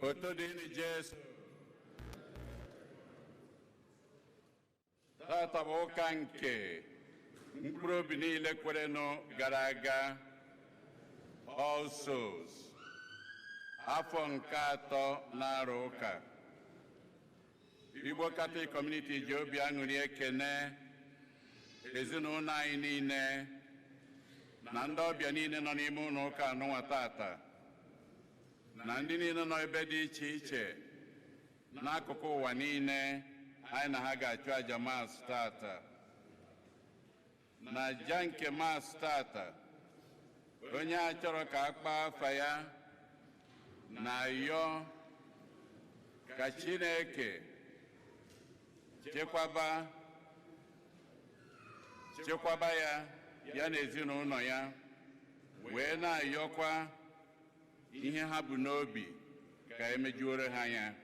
Otodini Jesu. Tata Wokanke. Mkrobini Lekwereno Garaga. All souls. Afonkato Naroka. Igbo Catholic Community Jobi Aṅụrị Ekene. Ezinụlọ anyị niile. Na ndị ọbịa niile nọ n'ime ụlọ ụka anụnwa tata. Na ndị niile nọ ebe dị iche iche n'akụkụ ụwa niile anyị na ha ga-achụ aja maasị tata. Na aja nke maasị tata, onye a chọrọ ka a kpaa afa ya na-ayọ ka Chineke chekwaba ya na ezinụlọ ya, wee na-ayọkwa ihe ha bụ n'obi ka emejuoro ha ya.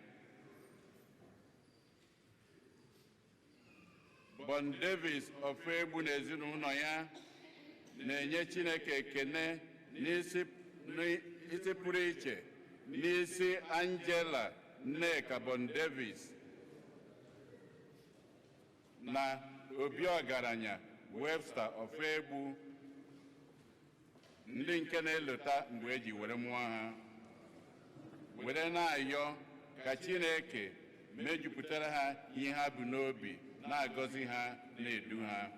Bon Davis Ofegbu na ezinụlọ ya na-enye Chineke ekene n'isi pụrụ iche n'isi Angela Nneka Bon Davis na Obi Ọgaranya Webster Ofegbu, ndị nke na-elota mgbe eji were mụọ ha, were na-ayọ ka Chineke mejupụtara ha ihe ha bụ n'obi, na-agọzi ha, na-edu ha.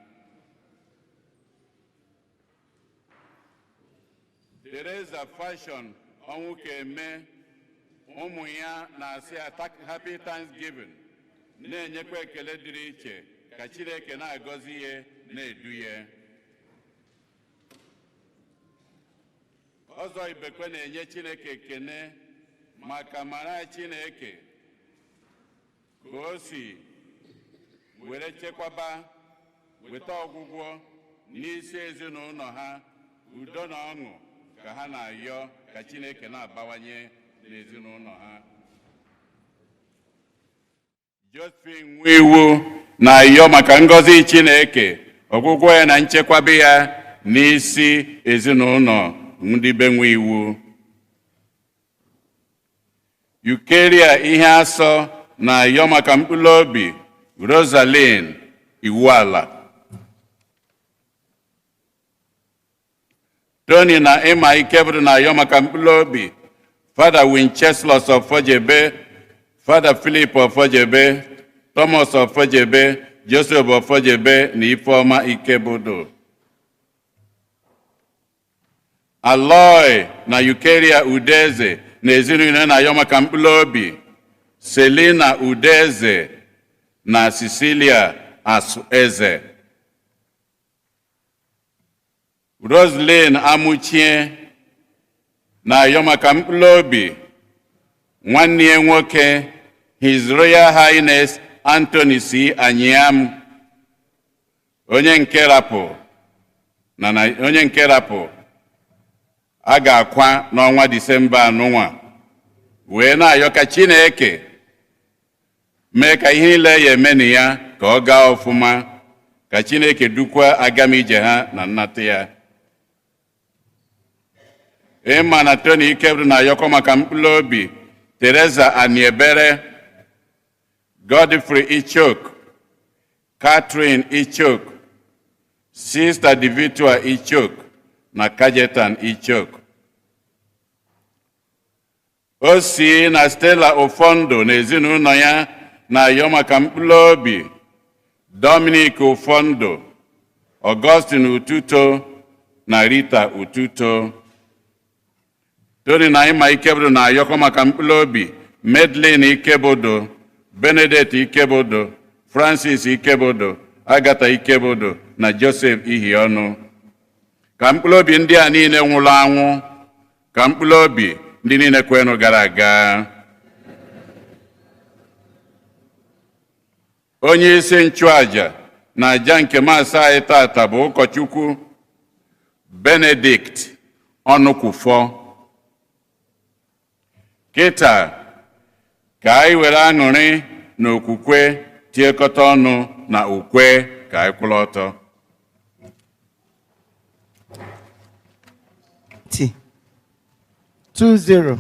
Teresa Fashion ọnwụ ka eme, ụmụ ya na-asị Happy Thanksgiving, na-enyekwa ekele dịrị iche ka Chineke na-agọzi ya, na-edu ya. Ọzọ Ibekwe na-enye Chineke ekene maka mara Chineke ka o si were chekwaba, weta ọgwụgwọ n'isi ezinụlọ ha, udo na ọṅụ ka ha na-ayọ ka Chineke na-abawanye n'ezinụlọ ha. Josephine Nwiwu na-ayọ maka ngọzi Chineke, ọgwụgwọ ya na nchekwaba ya n'isi ezinụlọ ndị be Nwiwu. Eukeria ihe asọ na-ayọ maka mkpụrụ obi Rosaline Iwuala. Tony na Emma Ikeburu na-ayọ maka mkpụrụ obi Father Wincheslus Ofojebe, Father Philip Ofojebe, Thomas Ofojebe, Joseph Ofojebe na Ifeoma Ikebudu. Aloy na Eukeria Udeze na ezinụlọ na-ayọ maka mkpụrụ obi Selina Udeze na Cecilia Asueze. Roslyn Amuchie na-ayọ maka mkpụrụ obi nwanne ya nwoke His Royal Highness Anthony C. Anyam, onye nke rapụ a ga-akwa n'ọnwa Disemba anụnwa, wee na-ayọ ka Chineke mee ka ihe niile ya eme na ya ka ọ gaa ọfụma, ka Chineke dukwa agamije ha na nnata ya. Emma na Tony Ikeburu na-ayọkọ maka mkpụrụ obi Teresa Aniebere, Godfrey Ichok, Catherine Ichok, Sister Divitua Ichok na Kajetan Ichok. Osi na Stella Ofondo na ezinụlọ ya na-ayọ maka mkpụrụ obi Dominic Ofondo, Augustine Ututo na Rita Ututo. Tony na Emma Ikeburu na-ayọkọ maka mkpụrụ obi Medlin Ikebodo, Benedict Ikebodo, Francis Ikebodo, Agatha Ikebodo na Joseph Ihiọnụ. Ka mkpụrụ obi ndị a niile nwụrụ anwụ, ka mkpụrụ obi ndị niile kwenụ gara aga. Onye isi nchụaja na aja nke maasị anyị tata bụ ụkọchukwu Benedict Ọnụkwufọ. Kịta ka anyị were aṅụrị na okwukwe tiekọta ọnụ na ukwe ka anyị kwụrụ ọtọ. 20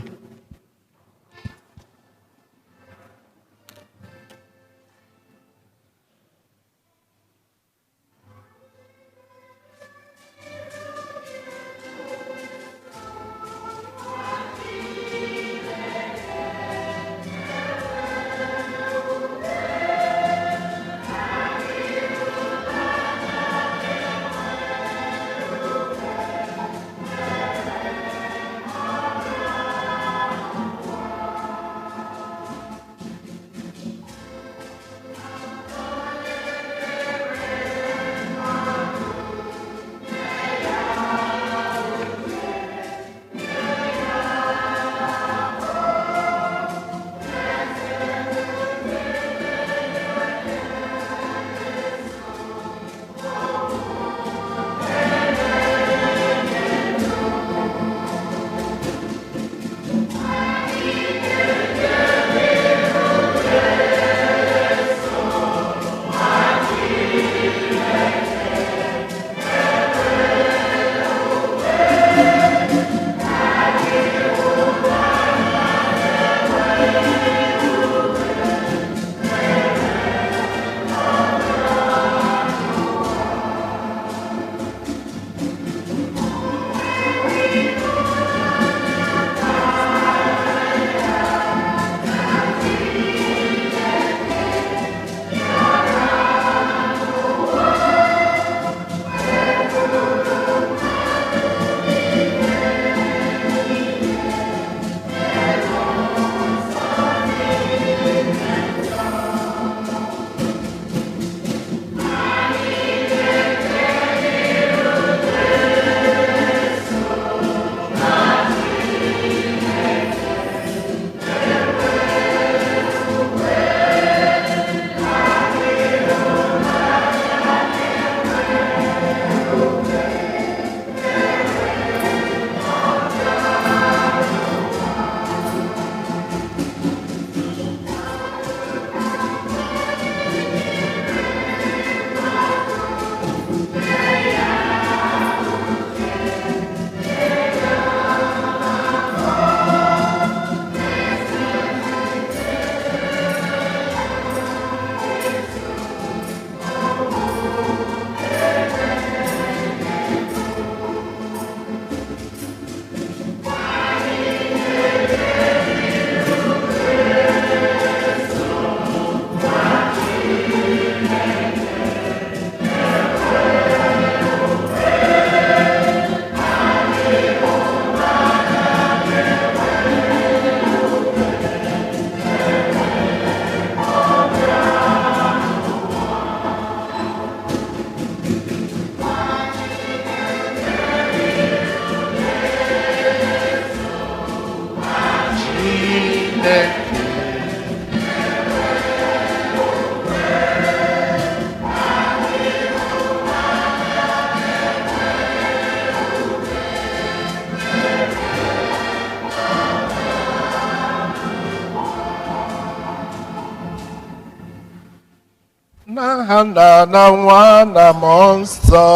n'aha Nna na Nwa na Mmụọ Nsọ.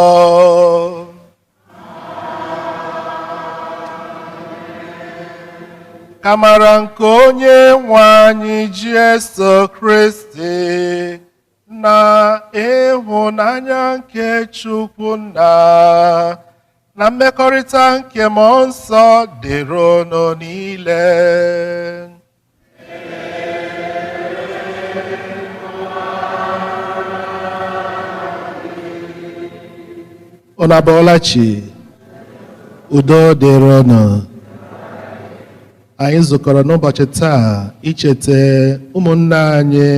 Ka amara nke onye nwe anyị Jesu Kristi na ịhụnanya nke Chukwu Nna na mmekọrịta nke Mmụọ Nsọ dịrị unu niile. Unu abọọla chi, udo dịrị unu. Anyị zukọrọ n'ụbọchị taa icheta ụmụnne anyị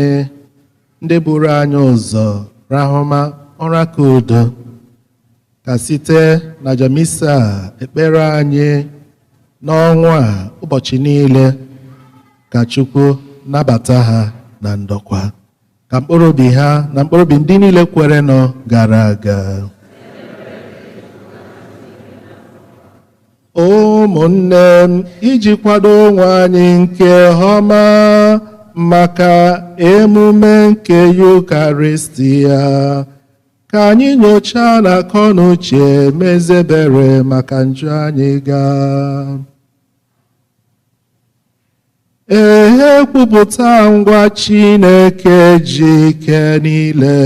ndị buru anyị ụzọ rahụma ụra ka udo, ka site na jamisa ekpere anyị n'ọnwa a ụbọchị niile ka Chukwu nabata ha na ndokwa, ka mkpụrụ obi ha na mkpụrụ obi ndị niile kwere nọ gara aga. Ụmụnne m, iji kwado onwe anyị nke ọma maka emume nke Yukaristia, ka anyị nyochaa na akọ na uche mezebere maka njọ anyị gaa. Ekwupụta ngwa Chineke ji ike niile.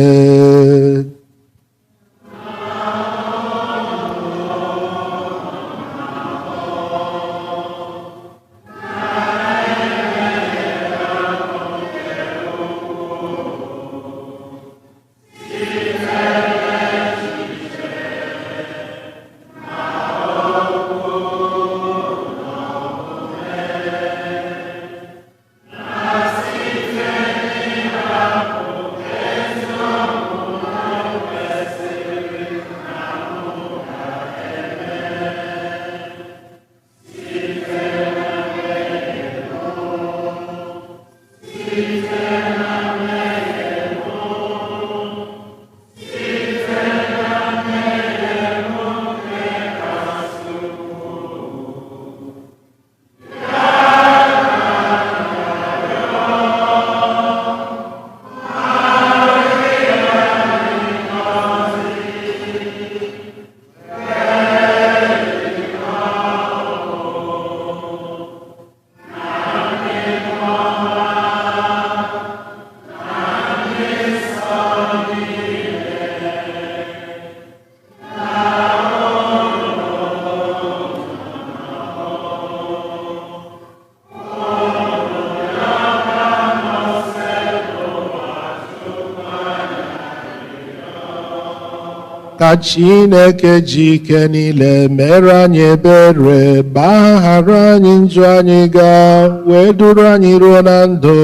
Ka Chineke ji ike niile mere anyị ebere, gbaghara anyị njọ anyị gaa, wee duru anyị ruo na ndụ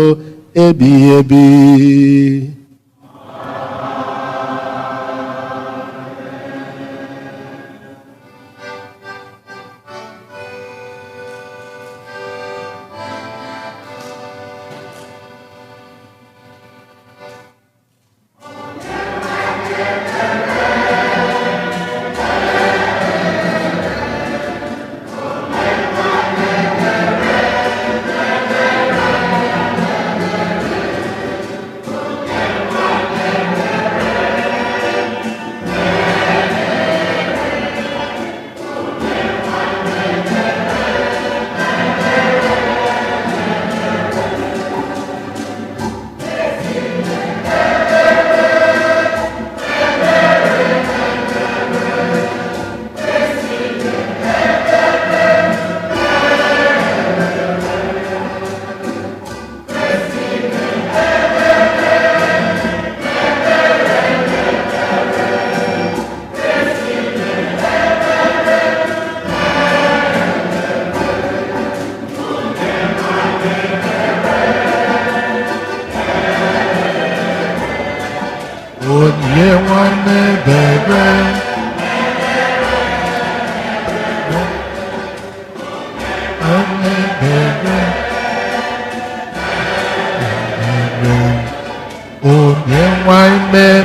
ebighị ebi.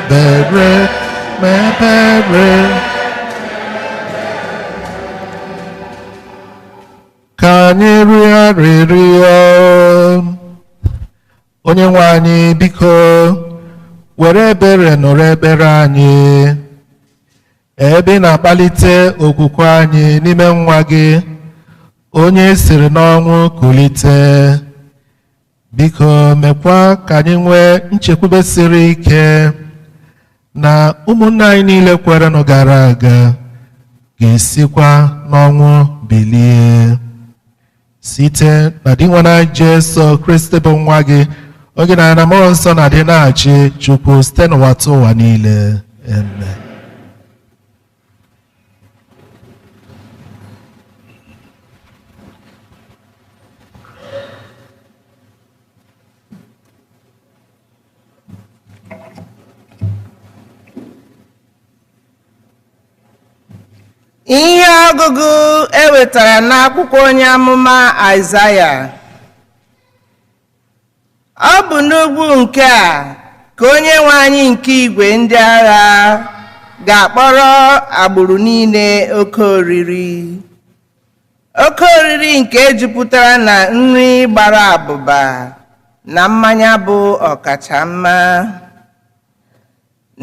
ebere mee ebere. Ka anyị rịọ arịrịọ. Onyenwe anyị, biko were ebere nụrụ ekpere anyị, ebe ị na-akpalite okwukwe anyị n'ime nwa gị onye siri n'ọnwụ kulite. Biko mekwa ka anyị nwee nchekwube siri ike na ụmụnne anyị niile kwerenụ gara aga ga-esikwa n'ọnwụ bilie site na dị nwa na Jesu Kristi bụ nwa gị, oge na na mmụọ nsọ na-adị na-achị Chukwu site n'ụwa tụ ụwa niile. Amen. Ihe ọgụgụ ewetara n'akwụkwọ onye amụma Aịzaya. Ọ bụ n'ugwu nke a ka onye nwe anyị nke igwe ndị agha ga-akpọrọ agbụrụ niile oke oriri. Oke oriri nke jupụtara na nri gbara abụba na mmanya bụ ọkacha mma.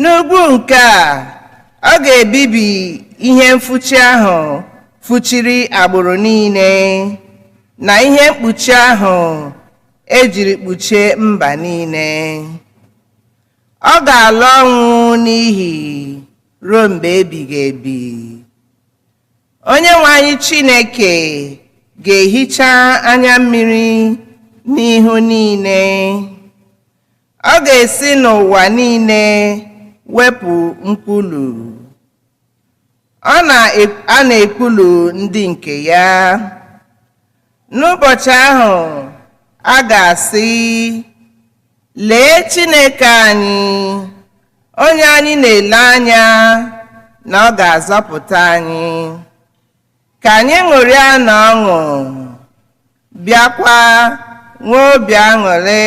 N'ugwu nke a, ọ ga-ebibi ihe mfuchi ahụ fuchiri agbụrụ niile na ihe mkpuchi ahụ ejiri kpuchie mba niile. Ọ ga-ala ọnwụ n'ihi ruo mgbe ebighị ebi. Onye nwe anyị Chineke ga-ehicha anya mmiri n'ihu niile. Ọ ga-esi n'ụwa niile wepụ nkwulu. A na-ekwulu ndị nke ya. N'ụbọchị ahụ a ga-asị, lee Chineke anyị, onye anyị na-ele anya na ọ ga-azọpụta anyị. Ka anyị ṅụrịa na ọṅụ, bịakwa nwee obi aṅụrị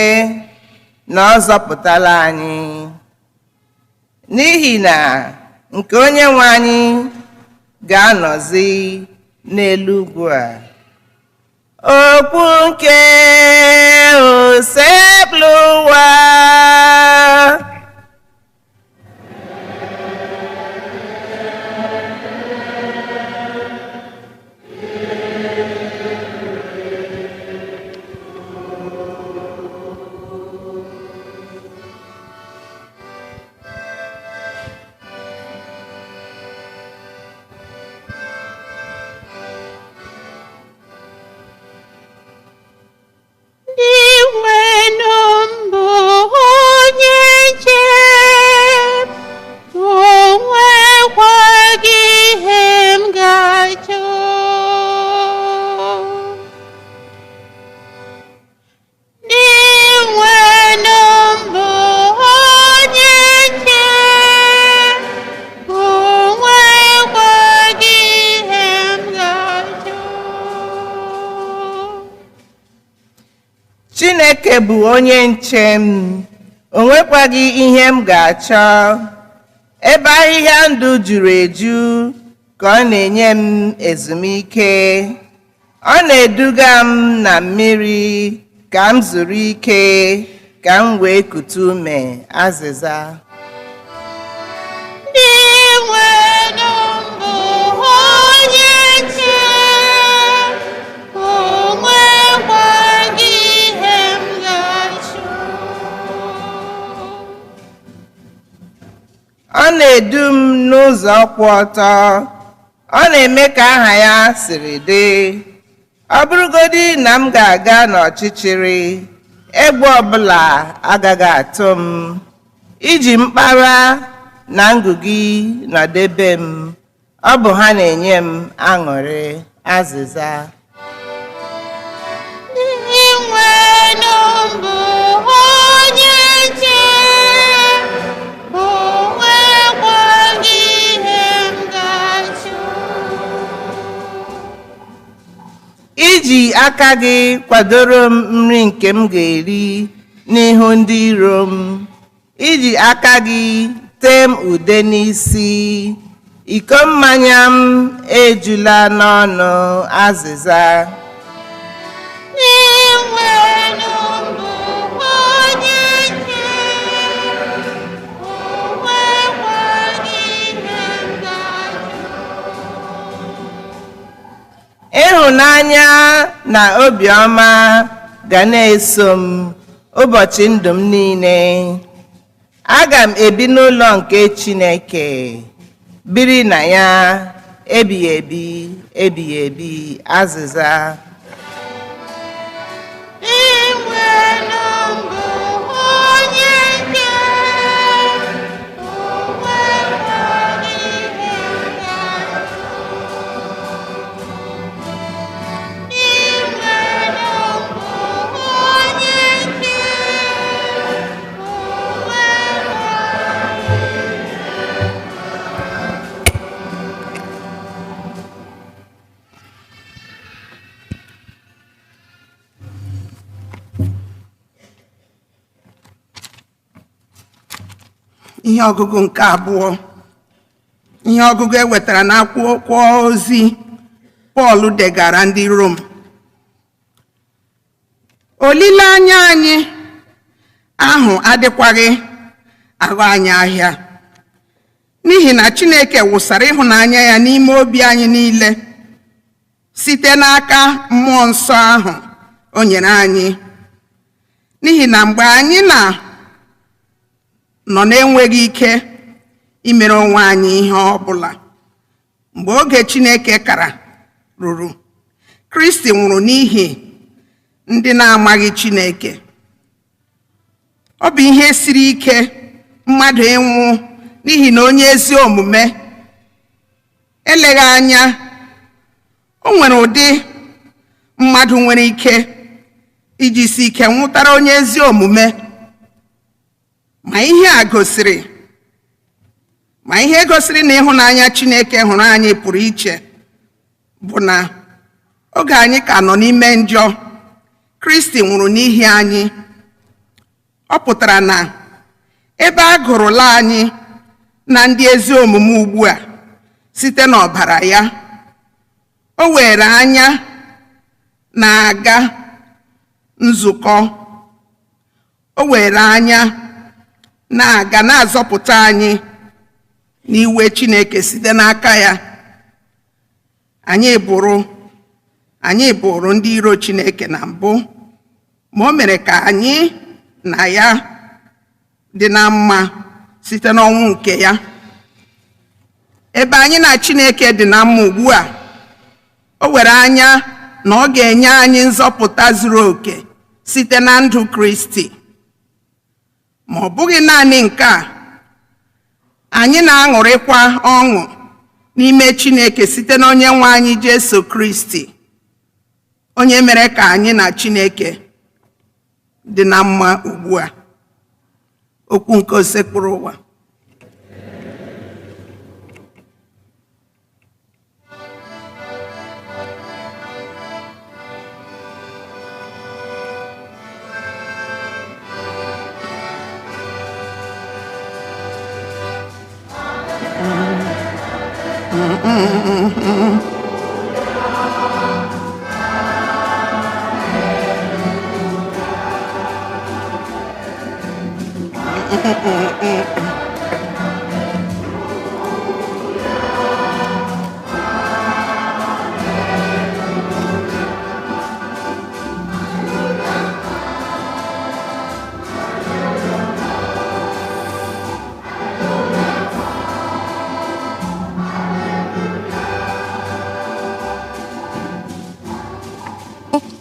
na ọ zọpụtala anyị. N'ihi na nke onye nwe anyị ga-anọzi n'elu ugwu a. Okwu nke usekpụrụ ụwa. Chineke bụ onye nche m, o nwekwaghị ihe m ga-achọ. Ebe ahịhịa ndụ juru eju ka ọ na-enye m ezumike. Ọ na-eduga m na mmiri ka m zuru ike, ka m wee kute ume azịza. Ọ na-edu m n'ụzọ kwụ ọtọ. Ọ na-eme ka aha ya siri dị. Ọ bụrụgodị na m ga-aga n'ọchịchịrị, egwu ọbụla agaghị atụ m. Iji mkpara na ngụgị nọdebe m, ọ bụ ha na-enye m aṅụrị azịza. Iji aka gị kwadoro m nri nke m ga-eri n'ihu ndị iro m. Iji aka gị tee m ude n'isi, iko mmanya m ejula n'ọnụ azịza. Ịhụnanya na obiọma ga na-eso m ụbọchị ndụ m niile. Aga m ebi n'ụlọ nke Chineke, biri na ya ebighị ebi ebighị ebi. Azịza. Ihe ọgụgụ nke abụọ. Ihe ọgụgụ ewetara n'akwụkwọ ozi Pọl degara ndị Rom. Olileanya anyị ahụ adịkwaghị aghọ anyị ahịa, n'ihi na Chineke wụsara ịhụnanya ya n'ime obi anyị niile site n'aka Mmụọ Nsọ ahụ o nyere anyị. N'ihi na mgbe anyị nọ na-enweghị ike imere onwe anyị ihe ọbụla, mgbe oge Chineke kara ruru, Kristi nwụrụ n'ihi ndị na-amaghị Chineke. Ọ bụ ihe siri ike mmadụ ịnwụ n'ihi na onye ezi omume. Eleghị anya, o nwere ụdị mmadụ nwere ike iji si ike nwụtara onye ezi omume. Ma ihe gosiri na ịhụnanya Chineke hụrụ anyị pụrụ iche bụ na oge anyị ka nọ n'ime njọ, Kristi nwụrụ n'ihi anyị. Ọ pụtara na ebe a gụrụla anyị na ndị ezi omume ugbu a site n'ọbara ya, o were anya na-aga nzukọ, o were anya na-aga na-azọpụta anyị n'iwe Chineke site n'aka ya. Anyị bụrụ ndị iro Chineke na mbụ, ma o mere ka anyị na ya dị na mma site n'ọnwụ nke ya. Ebe anyị na Chineke dị na mma ugbu a, o were anya na ọ ga-enye anyị nzọpụta zuru oke site na ndụ Kristi. Ma ọ bụghị naanị nke a, anyị na-aṅụrịkwa ọṅụ n'ime Chineke site n'onye nwe anyị Jesu Kristi, onye mere ka anyị na Chineke dị na mma ugbu a. Okwu nke osekpụrụ ụwa.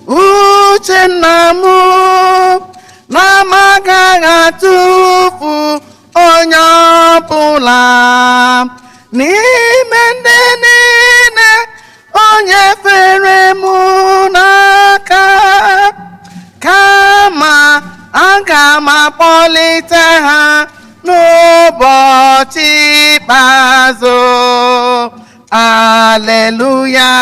Uchenna m na-amagaghị atụfu onye ọbụla n'ime ndị niile onye fere m n'aka, kama aga m akpọlite ha n'ụbọchị ikpeazụ. Aleluya.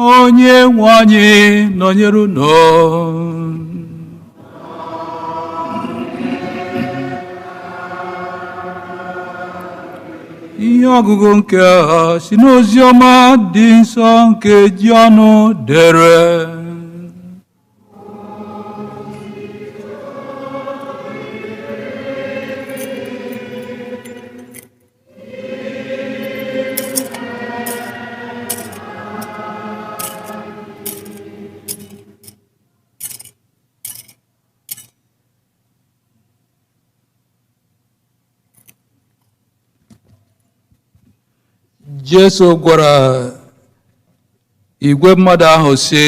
onye nwe anyị nọnyere unu. Ihe ọgụgụ nke a si n'ozi ọma dị nsọ nke Jọn dere. Jesu gwara igwe mmadụ ahụ sị,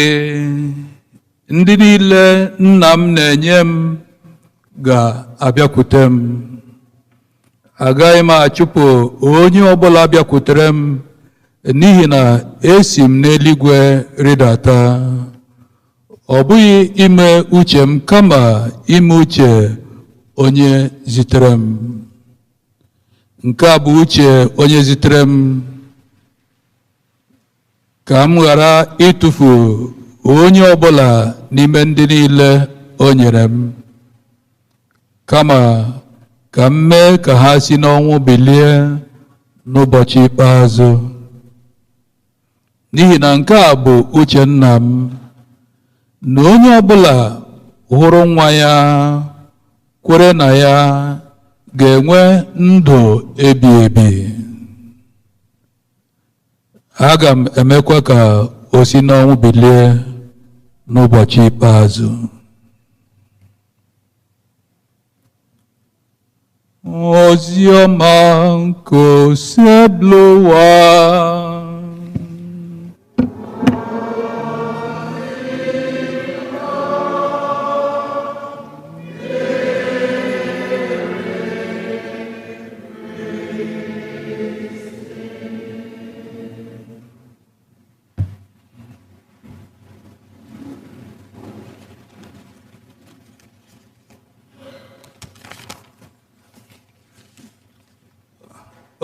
ndị niile nna m na-enye m ga-abịakwute m. Agaghị m achụpụ onye ọbụla bịakwutere m, n'ihi na esi m n'eluigwe rịdata. Ọ bụghị ime uche m kama ime uche onye zitere m. Nke a bụ uche onye zitere m, ka m ghara ịtụfu onye ọbụla n'ime ndị niile o nyere m, kama ka m mee ka ha si n'ọnwụ bilie n'ụbọchị ikpeazụ. N'ihi na nke a bụ uche nna m, na onye ọbụla hụrụ nwa ya, kwere na ya, ga-enwe ndụ ebighị ebi. Aga m emekwa ka o si n'ọnwụ bilie n'ụbọchị ikpeazụ. Ozi ọma nke osebụlụ ụwa.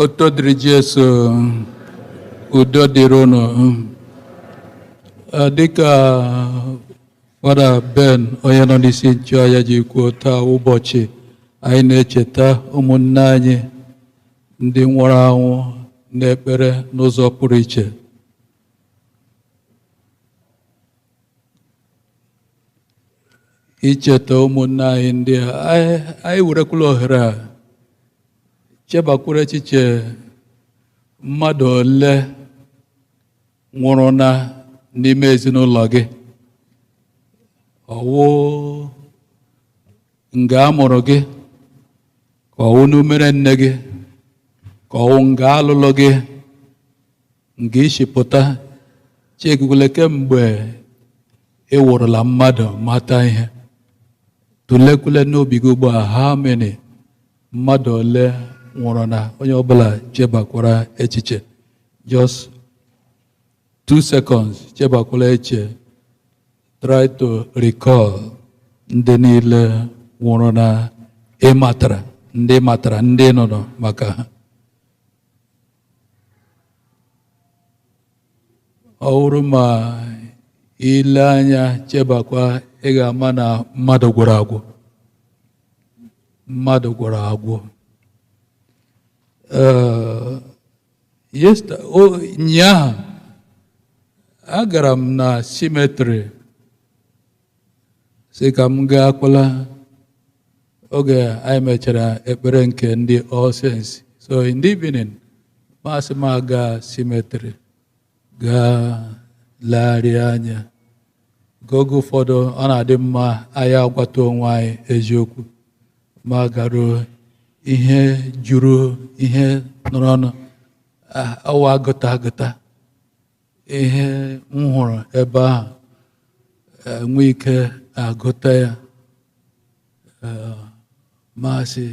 Oto dịrị Jesu, udo dịrị unu. Dịka Fada Ben, onye nọ n'isi nchụaja ji kwuo, taa ụbọchị anyị na-echeta ụmụnne anyị ndị nwụrụ anwụ n'ekpere n'ụzọ pụrụ iche. Icheta ụmụnne anyị ndị a, anyị werekwala ohere a chebakwuru echiche mmadụ ole nwụrụ n'ime ezinụlọ gị. Ọwụ nga amụrụ gị, ka ọwụ n'umere nne gị, ka ọwụ nga alụlụ gị, nga ishipụta. Chekwukwala kemgbe ị wụrụla mmadụ mata ihe. Tulekwule n'obi gị ugbu a, ha many mmadụ ole nwụrụ na onye ọbụla chebakwara echiche. Just 2 seconds, chebakwala echiche. Try to recall ndị niile nwụrụ na ịmatara, ndị matara, ndị nọ maka ha. Ọ bụrụ ma ile anya chebakwa, ị ga-ama na mmadụ gwụrụ agwụ. Mmadụ gwụrụ agwụ. Nyaa agara m na cemetery sị ka m gaa kwala oge anyị mechara ekpere nke ndị All Saints. So in the evening, masị m aga cemetery gaa legharịa anya. Oge ụfọdụ ọ na-adị mma anyị agwata onwe anyị eziokwu, ma garuo ihe juru ihe nọrọ ọnụ ọwa agụta ihe m hụrụ ebe ahụ, nwee ike agụta ya. Masị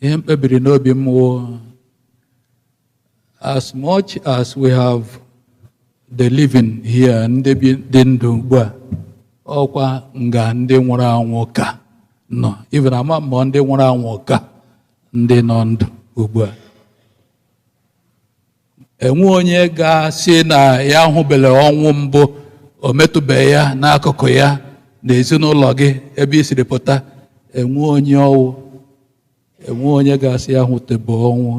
ihe mkpebiri n'obi m wụ, as much as we have the living here, ndị dị ndụ ugbu a, ọkwa nga ndị nwụrụ anwụ ka nọ, even ama mmụọ ndị nwụrụ anwụ ka ndị nọ ndụ ugbu a. enwe onye ga-asị na ya hụbele ọnwụ mbụ o metụbeghị ya n'akụkụ ya na ezinụlọ gị ebe i siri pụta. Enwe onye ga-asị ya hụtebe ọnwụ.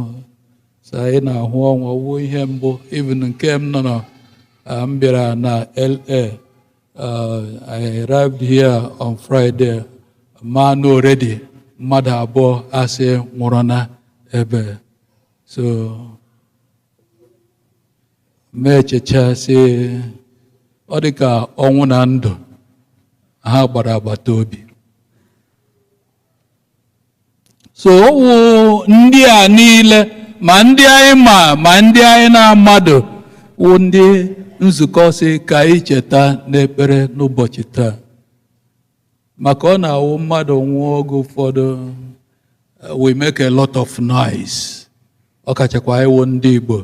So anyị na-ahụ ọnwụ ọwụ ihe mbụ. Even nke m nọ na m bịara na LA, I arrived here on Friday. Man already mmadụ abụọ asị nwụrụ na ebe. So mechecha sị ọ dị ka ọnwụ na ndụ ha gbara agbata obi. So ọwụ ndị a niile, ma ndị anyị ma ndị anyị na-amadụ, wụ ndị nzukọ si ka anyị cheta n'ekpere n'ụbọchị taa. Maka ọ na-awụ mmadụ nwụọ oge ụfọdụ, we make a lot of noise. Ọ kachakwa anyị wụ ndị Igbo.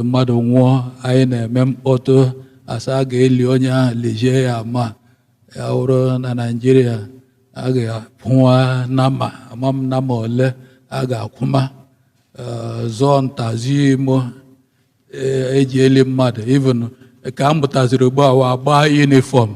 Mmadụ nwụọ, anyị na-eme mkpọtụ, asa a ga-eli onye ahụ lijie ya ama. Ya wụrụ na Nigeria, a ga-akwụwa nama, ama m nama ole a ga-akwụma, zụọ ntazi imo eji eli mmadụ. Even ka m mụtaziri ugbu a agba uniform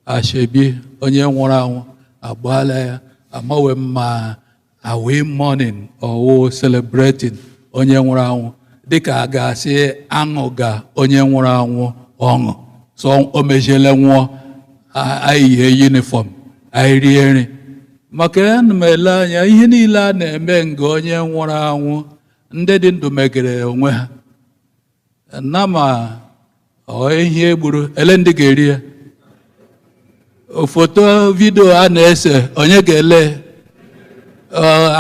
ashebi onye nwụrụ anwụ agbaala ya, amawe ma away morning or celebrating onye nwụrụ anwụ, dịka a ga-asị aṅụ ga onye nwụrụ anwụ ọṅụ. So o mejiele nwụọ, anyị yie uniform, anyị rie nri. Maka ana m ele anya ihe niile a na-eme nga onye nwụrụ anwụ, ndị dị ndụ megere onwe ha. Na ma ihe egburu ele ndị ga-eri ya. Foto vidio a na-ese onye ga-ele,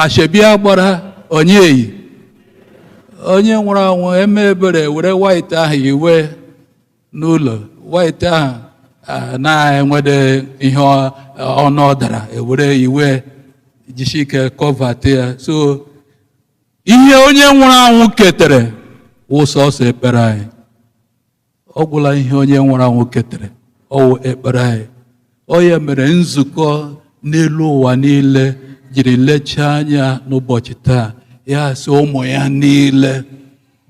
ashebia gbara onye eyi. Onye nwụrụ anwụ eme ebere were white ahụ iwe n'ụlọ, white ahụ na-enwede ihe ọnụ ọdara, ewere iwe jisike kọvate ya. So ihe onye nwụrụ anwụ ketere wụ sọsọ ekpere anyị. Ọ gwụla ihe onye nwụrụ anwụ ketere, ọwụ ekpere anyị. Ọ ya mere nzukọ n'elu ụwa niile jiri lechaa anya n'ụbọchị taa, ya sị ụmụ ya niile,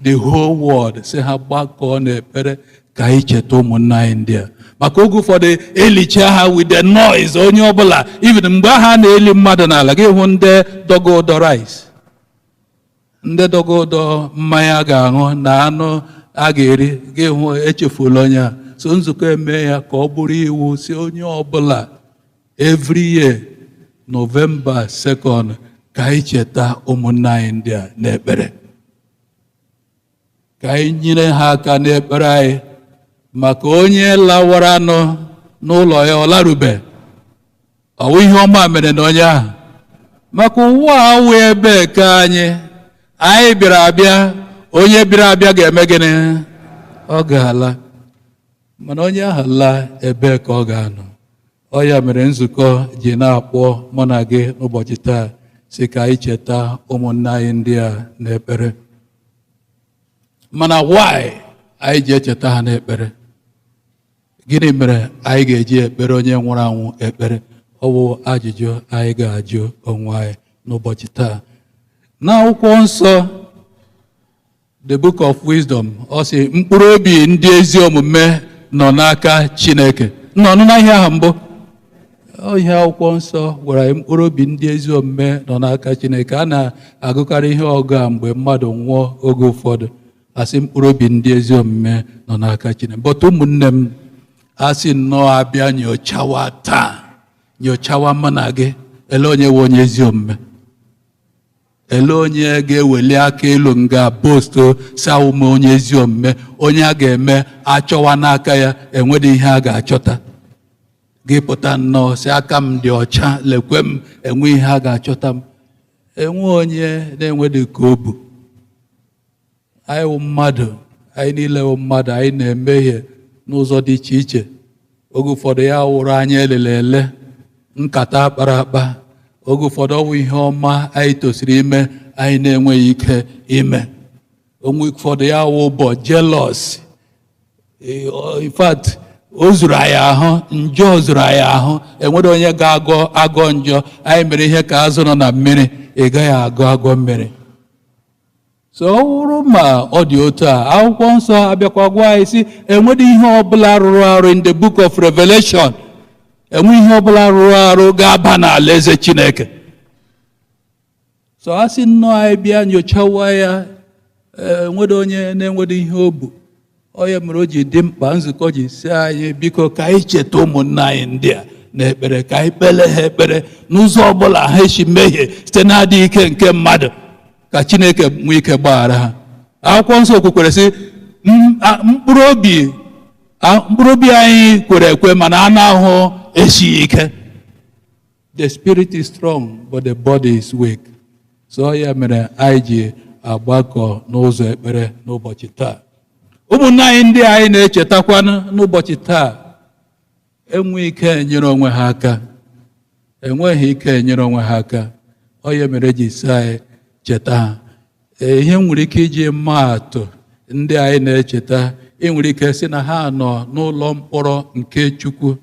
the whole world, sị ha gbakọọ n'ekpere ka anyị cheta ụmụnna anyị ndị a. Maka oge ụfọdụ elicha ha with the noise, onye ọbụla, even mgbe ha na-eli mmadụ n'ala, gị hụ ndị dogo ụdọ rice, ndị dogo ụdọ mmanya a ga-aṅụ na anụ a ga-eri, gị hụ echefula onye a. So nzukọ eme ya ka ọ bụrụ iwu, si onye ọbụla every year November 2nd ka anyị cheta ụmụnna anyị ndị a n'ekpere, ka anyị nyere ha aka n'ekpere anyị. Maka onye lawara n'ụlọ ya ọ larube, ọwụ ihe ọma mere na onye ahụ. Maka ụwa awụ ebe ka anyị bịara abịa, onye bịara abịa ga-eme gịnị? Ọ ga-ala. Mana onye ahụ laa, ebe ka ọ ga-anọ. Ọ ya mere nzukọ ji na-akpọ mụ na gị n'ụbọchị taa, si ka anyị cheta ụmụnna anyị ndị a n'ekpere. Mana why anyị ji echeta ha n'ekpere? Gịnị mere anyị ga-eji ekpere onye nwụrụ anwụ ekpere? Ọ bụ ajụjụ anyị ga-ajụ onwe anyị n'ụbọchị taa. N'akwụkwọ nsọ, the book of wisdom, ọ sị mkpụrụ obi ndị ezi omume nọ n'aka Chineke. Nnọnụ na ihe ahụ mbụ, ihe akwụkwọ nsọ gwara anyị mkpụrụ obi ndị ezi omume nọ n'aka Chineke. A na-agụkarị ihe ọgụ a mgbe mmadụ nwụọ oge ụfọdụ, asị mkpụrụ obi ndị ezi omume nọ n'aka Chineke. But ụmụnne m, asị nnọọ abịa nyochawa taa, nyochawa mụ na gị, ele onye wụ onye ezi omume? Ele onye ga-eweli aka elu nga bosto sawume onye ezi omume? Onye a ga-eme achọwa n'aka ya, enwede ihe a ga-achọta. Gị pụta nnọọ si aka m dị ọcha, lekwe m, enwe ihe a ga-achọta m. Enwe onye na-enwede ka o bu. Anyị wụ mmadụ, anyị niile wụ mmadụ, anyị na-emehie n'ụzọ dị iche iche. Oge ụfọdụ ya wụrụ anyị elele nkata akpara akpa. Oge ụfọdụ ọ bụ ihe ọma anyị tosiri ime, anyị na-enweghị ike ime. Oge ụfọdụ ya wụ bụ jealous. In fact, o zuru anyị ahụ, njọ zuru anyị ahụ, enwere onye ga-agọ njọ. Anyị mere ihe ka azụ nọ na mmiri, ị gaghị agọ mmiri. so ọ bụrụ ma ọ dị otu a, akwụkwọ nsọ abịakwa gwa anyị sị enweghị ihe ọbụla rụrụ arụ in the book of Revelation, enwe ihe ọbụla rụrụ arụ ga-aba n'ala eze Chineke. So a sị nnọọ anyị bịa nyochawa ya, enwere onye na-enwere ihe o bu. Onye mere o ji dị mkpa nzukọ ji si anyị biko ka anyị cheta ụmụnna anyị ndị a n'ekpere, ka anyị kpere ha ekpere n'ụzọ ọbụla ha esi mehie site n'adịghị ike nke mmadụ, ka Chineke nwee ike gbaghara ha. Akwụkwọ nsọ kwukwere sị mkpụrụ obi anyị kwere ekwe mana anụ ahụ esighị ike. The spirit is strong but the body is weak. So ya mere anyị ji agbakọ n'ụzọ ekpere n'ụbọchị taa. Ụmụnna anyị ndị anyị na-echetakwa n'ụbọchị taa enweghị ike nyere onwe ha aka, enweghị ike nyere onwe ha aka. Onye mere ji si anyị cheta ha. Ihe nwere ike iji maa atụ ndị anyị na-echeta, nwere ike sị na ha nọ n'ụlọ mkpọrọ nke Chukwu.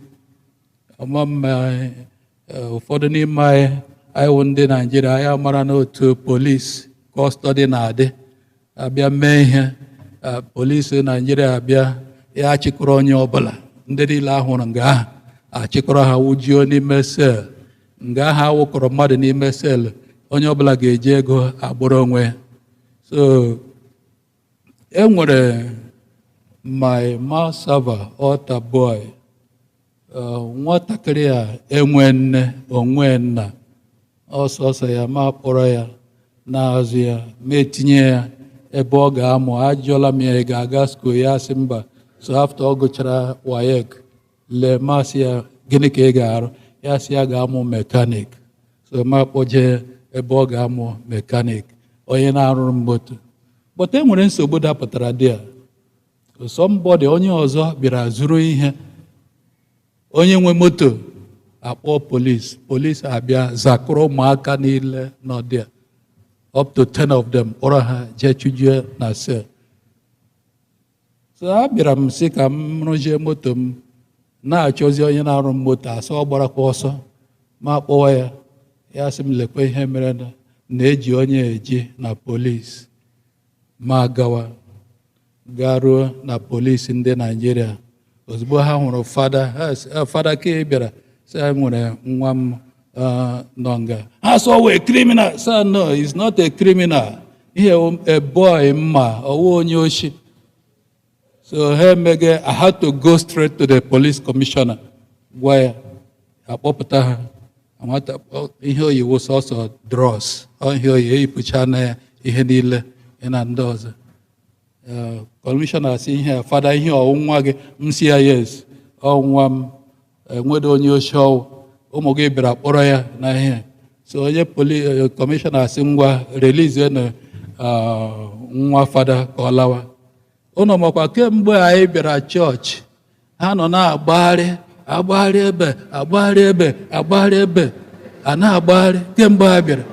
Ụfọdụ n'ime anyị wụ ndị Naijiria, anyị mara n'otu polisi kọstọdị na-adị, abịa mee ihe, polisi Naijiria abịa ya achịkọrọ onye ọbụla, ndị niile ahụrụ nga ahụ achịkọrọ ha wụjuo n'ime sel. Nga ahụ awụkọrọ mmadụ n'ime sel, onye ọbụla ga-eji ego agbụrụ onwe ya. So enwere my mouse server altar boy, nwatakịrị a enwe nne onwe nna, ọsọsọ ya ma kpọrọ ya n'azụ ya ma etinye ya ebe ọ ga-amụ. Ajụọla m ya ị ga-aga school, ya sị mba. So after ọ gụchara WAEC lee masị ya gịnị ka ị ga-arụ, ya sị ya ga-amụ mekanik. So ma kpọje ebe ọ ga-amụ mekanik, onye na-arụrụ moto. But e nwere nsogbu dapụtara dị a. Somebody, onye ọzọ bịara zuru ihe, onye nwe moto akpọ polisi abịa zakụrụ ụmụaka niile nọ dị a, up to 10 of them, kpọrọ ha jee chujie na sel. So abịara m sị ka m rụzie moto m, na-achọzi onye na-arụ moto, asọ ọ gbarakwa ọsọ, ma kpọwa ya, ya sị m lekwa ihe mere na-eji onye eji na polisi. Ma gaa ruo na polisi ndị Naijiria. Ozugbo ha hụrụ fada ka ị bịara, sị ha nwere nwa m nọ nga. Ha sọ wee criminal. Sir, no, he's not a criminal. Ihe a boy mma, ọwụ onye oshi. So ha emege, I had to go straight to the police commissioner. Gwa ya, akpọpụta ha. Ihe oyiwu sọsọ dross, ihe oyi eyipụcha na ya ihe niile na ndị ọzọ. Commissioner si ihe fada ihe ọwụ nwa gị, m si ya yes, ọnwa m enwedo onye oshi ọwụ, ụmụ gị bịara kpọrọ ya na ihe. So onye commissioner si ngwa release na nwa fada ka ọ lawa. Ụnụ makwa kemgbe anyị bịara chọọchị, ha nọ na-agbagharị ebe a na-agbagharị kemgbe ha bịara.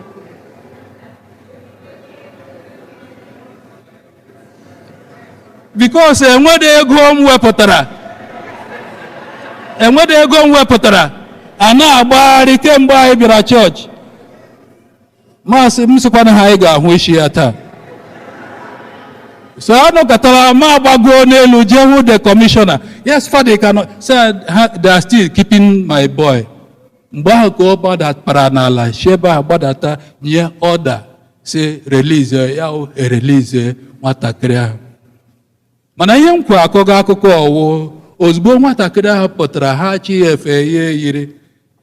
Because enwede ego m wepụtara, a na-agbagharị kemgbe anyị bịara chọọchị. Masị m sịkwana ha anyị ga-ahụ isi ya taa. So anọkọtara ma agbago n'elu jee hụ the commissioner. Yes, Father cannot say they are still keeping my boy. Mgbe ahụ ka ọ gbadara n'ala, sheba agbadata nye order say release ya, release nwatakịrị ahụ. Mana ihe m kwa akọgo akụkọ ọwụ, ozugbo nwatakịrị ahụ pụtara, ha chi ya efe ya yiri,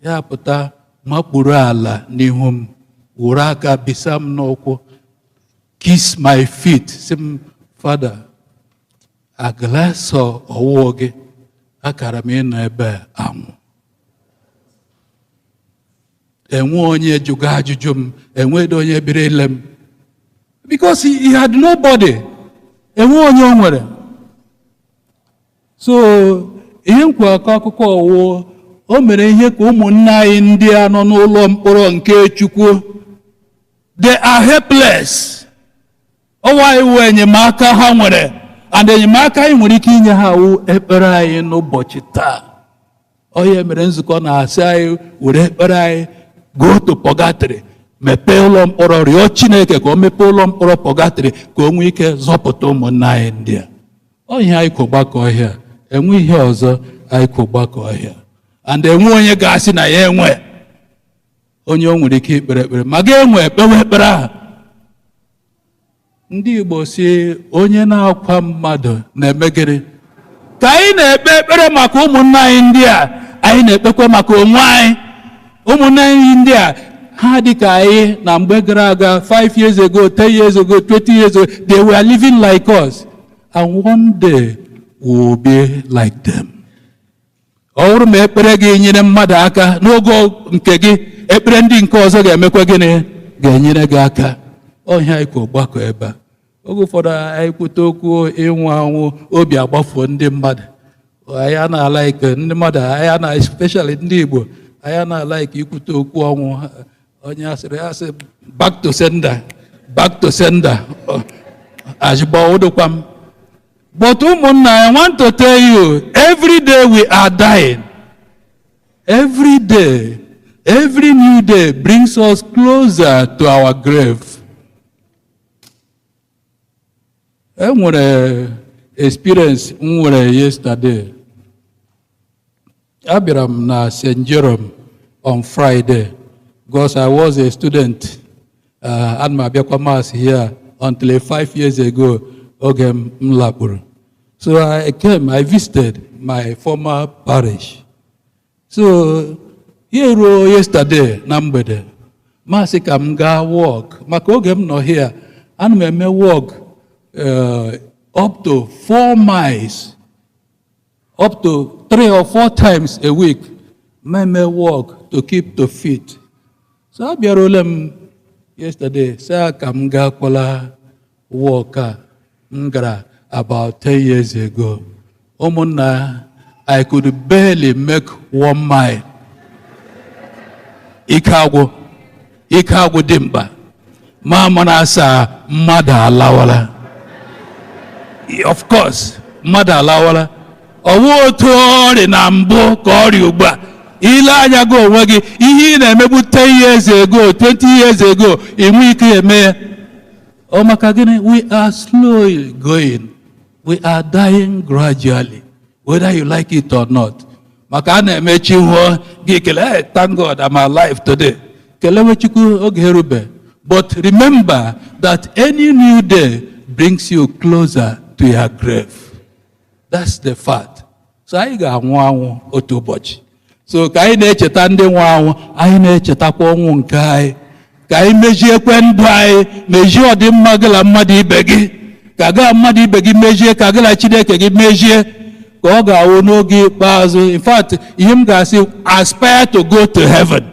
ya pụta makpuru ala n'ihu m, wụrụ aka bisa m n'ụkwụ, kiss my feet, sị m, Father, aglasọ ọwụọ gị, akara m ịnọ ebe anwụ. Enwe onye jụga ajụjụ m, enwedo onye biri ile m. Because he had nobody. Enwe onye o nwere. So ihe nkwa akụkọ ọwụ, o mere ihe ka ụmụnna anyị ndị a nọ n'ụlọ mkpọrọ nke Chukwu, they are helpless. Ọwa iwu enyemaka ha nwere, and enyemaka anyị nwere ike inye ha wụ ekpere anyị n'ụbọchị taa. Onye mere nzukọ na-asị anyị were ekpere anyị go to purgatory, mepee ụlọ mkpọrọ, rịọ Chineke ka o mepee ụlọ mkpọrọ pọgatrị ka o nwee ike zọpụta ụmụnna anyị ndị a. Ọ ihe anyị kwụ gbakọ ọhịa, enwe ihe ọzọ anyị kwụ gbakọ ọhịa. And enwe onye ga-asị na ya enwe onye o nwere ike ikpere ekpere, ma ga-enwe ekpewe ekpere ahụ. Ndị Igbo si onye na-akwa mmadụ na-eme gịnị? Ka anyị na-ekpe ekpere maka ụmụnna anyị ndị a, anyị na-ekpekwa maka onwe anyị. Ụmụnna anyị ndị a ha dị ka anyị na mgbe gara aga, 5 years ago, 10 years ago, 20 years ago, they were living like us, and one day we will be like them. Ọ bụrụ ma ekpere gị nyere mmadụ aka n'oge nke gị, ekpere ndị nke ọzọ ga-emekwa gịnị? Ga-enyere gị aka. Ọhịa anyị kwụ gbakọ ebe a. Oge ụfọdụ anyị kwute okwu ịnwụ anwụ, obi agbafuo ndị mmadụ. Anyị na-ala ike ndị mmadụ, anyị na especially ndị Igbo, anyị na-ala ike ikwute okwu ọnwụ. Onye asịrị asị back to sender, back to sender. Ajịgba ụdụkwa m. But ụmụnna, I want to tell you, every day we are dying. Every day, every new day brings us closer to our grave. I had an experience yesterday. Abiram na St. Jerome on Friday, because I was a student at my Mass here until 5 years ago. So I came, I visited my former parish. So here yesterday, Nambede, Masika mga walk, Makogem no here, and we may walk up to 4 miles, up to 3 or 4 times a week. May walk to keep the fit. So I be yesterday, sa kamga kola walker ngara about 10 years ago. Omona, I could barely make 1 mile. Ikago dimba. Mama nasa mada lawala. Of course, mada lawala. Owo to na mbo kori ugba. Ila anya go wagi. Ihe na emebu 10 years ago, 20 years ago. Imu ike eme. Oh makagene, we are slowly going. We are dying gradually, whether you like it or not. Makane mechi ho gikele. Thank God I'm alive today. But remember that any new day brings you closer to your grave. That's the fact. So I got one otubochi. So kai ne chetande wa ai ne chetakwa onwu nke ai. Kai mejie kwendu ai, mejie odi mmagala mmadu ibegi. Kaga mmadu ibegi mejie, kagala Chineke gi mejie. Ka ọ ga-awụ n'oge ikpeazụ. In fact, ihe m ga-asị, aspire to go to heaven.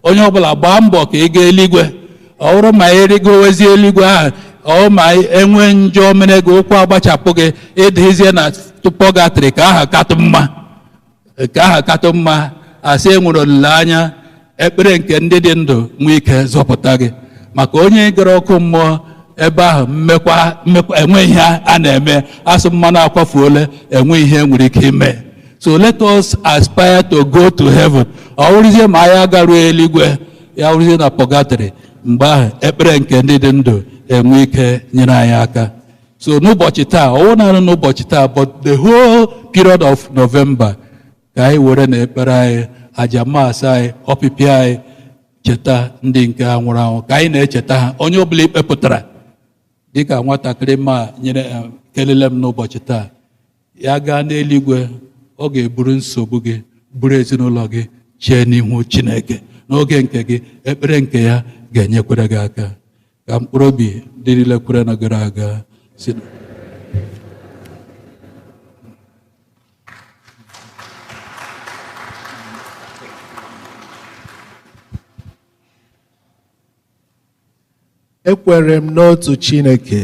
Onye ọbụla gbaa mbọ ka ị gaa eluigwe. Ọ bụrụ ma erigowezi eluigwe ahụ, ọ ma enwe njọ mere gị ụkwụ agbachapụ gị, ịdịzie na pọgatrị ka aha katụ mma. Ka aha katụ mma, asị enwere olileanya ekpere nke ndị dị ndụ nwee ike zọpụta gị. Maka onye gara ọkụ mmụọ ebe ahụ mmekwa enwe ihe a na-eme, asụ mmanụ akwafuole, enwe ihe nwere ike ime. So let us aspire to go to heaven. Ọ wụrụzie ma anyị agaruo eluigwe, ya wụrụzie na pọgatrị, mgbe ahụ ekpere nke ndị dị ndụ enwe ike nyere anyị aka. So n'ụbọchị taa, ọ wụ naanị n'ụbọchị taa, but the whole period of November ka anyị were na ekpere anyị, aja maasị anyị, ọpịpịa anyị, cheta ndị nke a nwụrụ anwụ, ka anyị na-echeta ha. Onye ọbụla ikpepụtara dịka nwatakịrị ma nyere kelele m n'ụbọchị taa, ya gaa n'eluigwe, ọ ga-eburu nsogbu gị, buru ezinụlọ gị chee n'ihu Chineke. N'oge nke gị, ekpere nke ya ga-enyekwere gị aka. Ka mkpụrụ obi dị niile kwere na gara aga si ekwere m n'otu Chineke,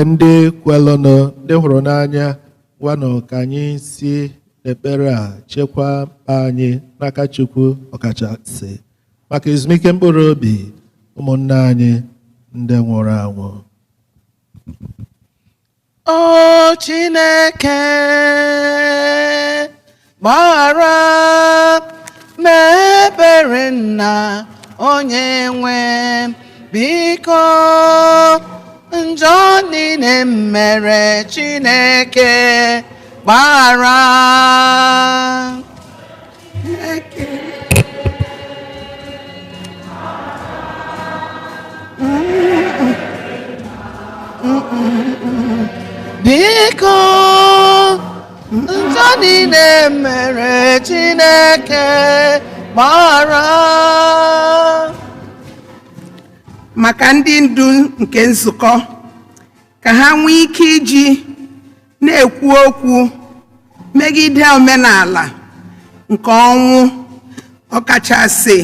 ndị kwelụnụ ndị hụrụ n'anya gwanụ ka anyị si ekpere a chekwaa mkpa anyị n'aka Chukwu ọkachasị maka ezumike mkpụrụ obi ụmụnne anyị ndị nwụrụ anwụ. O Chineke, gbaghara m ebere nna onye nwe m, biko njọ niile m mere Chineke gbaghara. Biko njọ niile m mere Chineke gbaghara. Maka ndị ndu nke nzukọ ka ha nwee ike iji na-ekwu okwu megide omenala nke ọnwụ, ọkachasị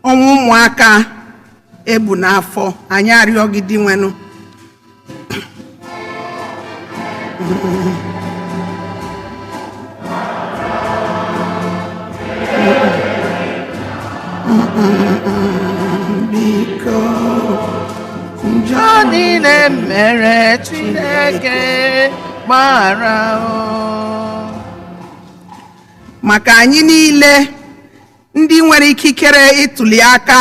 ọnwụ ụmụaka ebu n'afọ, anyị arịọ gị dị nwenụ. Biko njọ niile mere Chineke gbaghara. maka anyị niile ndị nwere ikikere ịtụli aka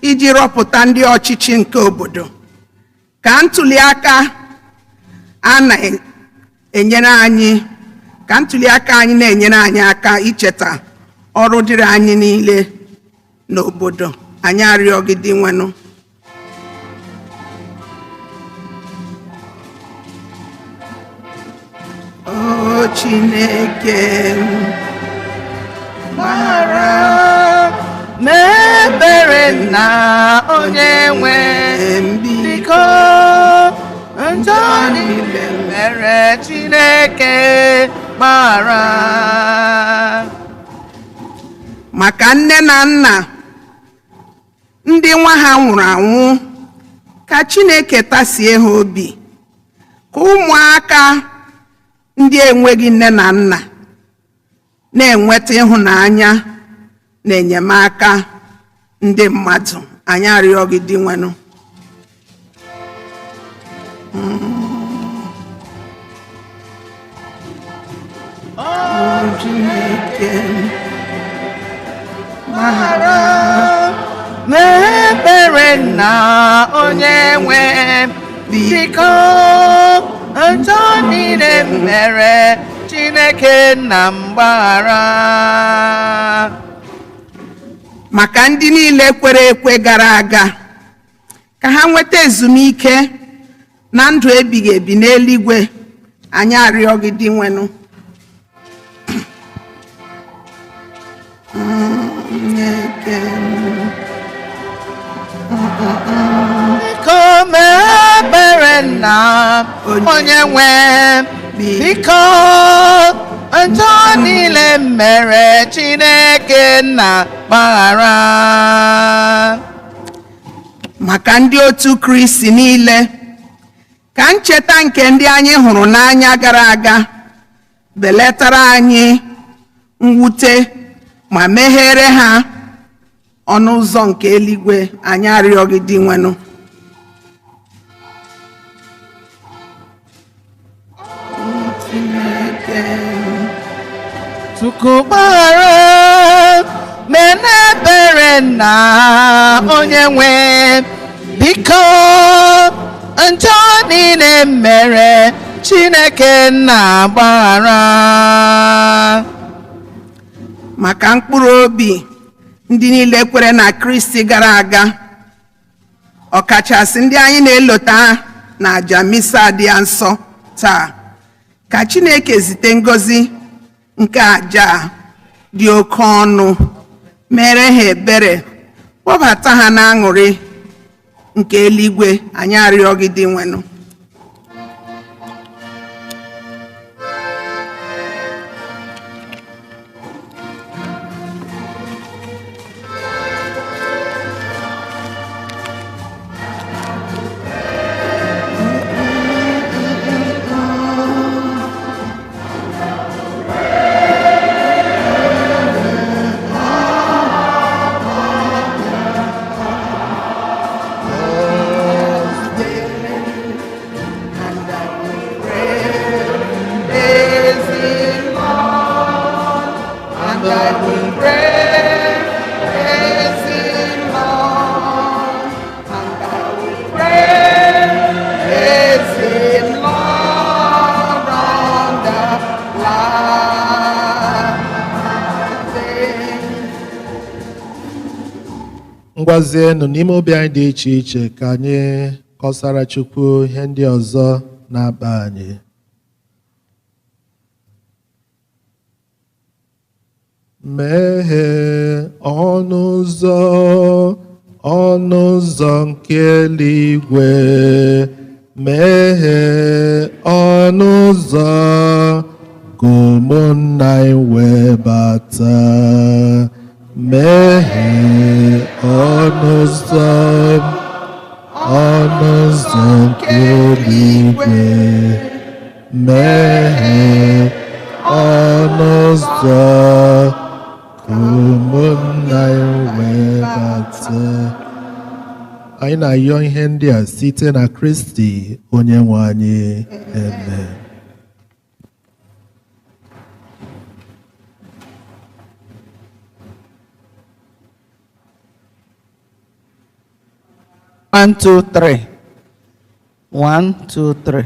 iji rọpụta ndị ọchịchị nke obodo, ka ntụli aka anyị na-enyere anyị aka icheta ọrụ dịrị anyị niile n'obodo. Anyị arịọ gị dị nwenụ. O Chineke, gbaghara m ebere nna onye nwe m, biko njọ niile m mere Chineke gbaghara. maka nne na nna ndị nwa ha nwụrụ anwụ, ka Chineke tasie ha obi, ka ụmụaka ndị enweghị nne na nna na-enweta ịhụnanya na enyemaka ndị mmadụ. Anyị arịọ gị dị nwenụ. Chineke, gbaghara m ebere nna onye nwe m, biko njọ niile m mere Chineke nna m gbaghara. maka ndị niile kwere ekwe gara aga, ka ha nweta ezumike na ndụ ebighị ebi n'eluigwe. Anyị arịọ gị dị nwenụ. Biko mee ebere nna onye nwe m, biko njọ niile m mere Chineke nna gbaghara. maka ndị otu Kristi niile, ka ncheta nke ndị anyị hụrụ n'anya gara aga belatara anyị mwute ma meghere ha ọnụ ụzọ nke eluigwe. Anyị arịọ gị dị nwenụ. Chukwu gbaghara m ebere nna onye nwe m, biko njọ niile m mere Chineke nna gbaghara. maka mkpụrụ obi ndị niile kwere na Kristi gara aga, ọkachasị ndị anyị na-elota na aja misa dị nsọ taa, ka Chineke zite ngọzi nke aja dị oke ọnụ, mere ha ebere, kpọbata ha n'aṅụrị nke eluigwe. Anyị arịọ gị dị nwenụ. ngwazienụ n'ime obi anyị dị iche iche ka anyị kọsara Chukwu ihe ndị ọzọ na-akpa anyị. Meghee ọnụ ụzọ nke eluigwe, meghee ọnụ ụzọ ka ụmụnna anyị wee bata. Meghee ọnụ ụzọ nke eluigwe, meghee ọnụ ụzọ ka ụmụnna anyị wee bata. Anyị na-ayọ ihe ndị a site na Kristi onye nwe anyị. Amen. One, two, three. 1, 2, 3.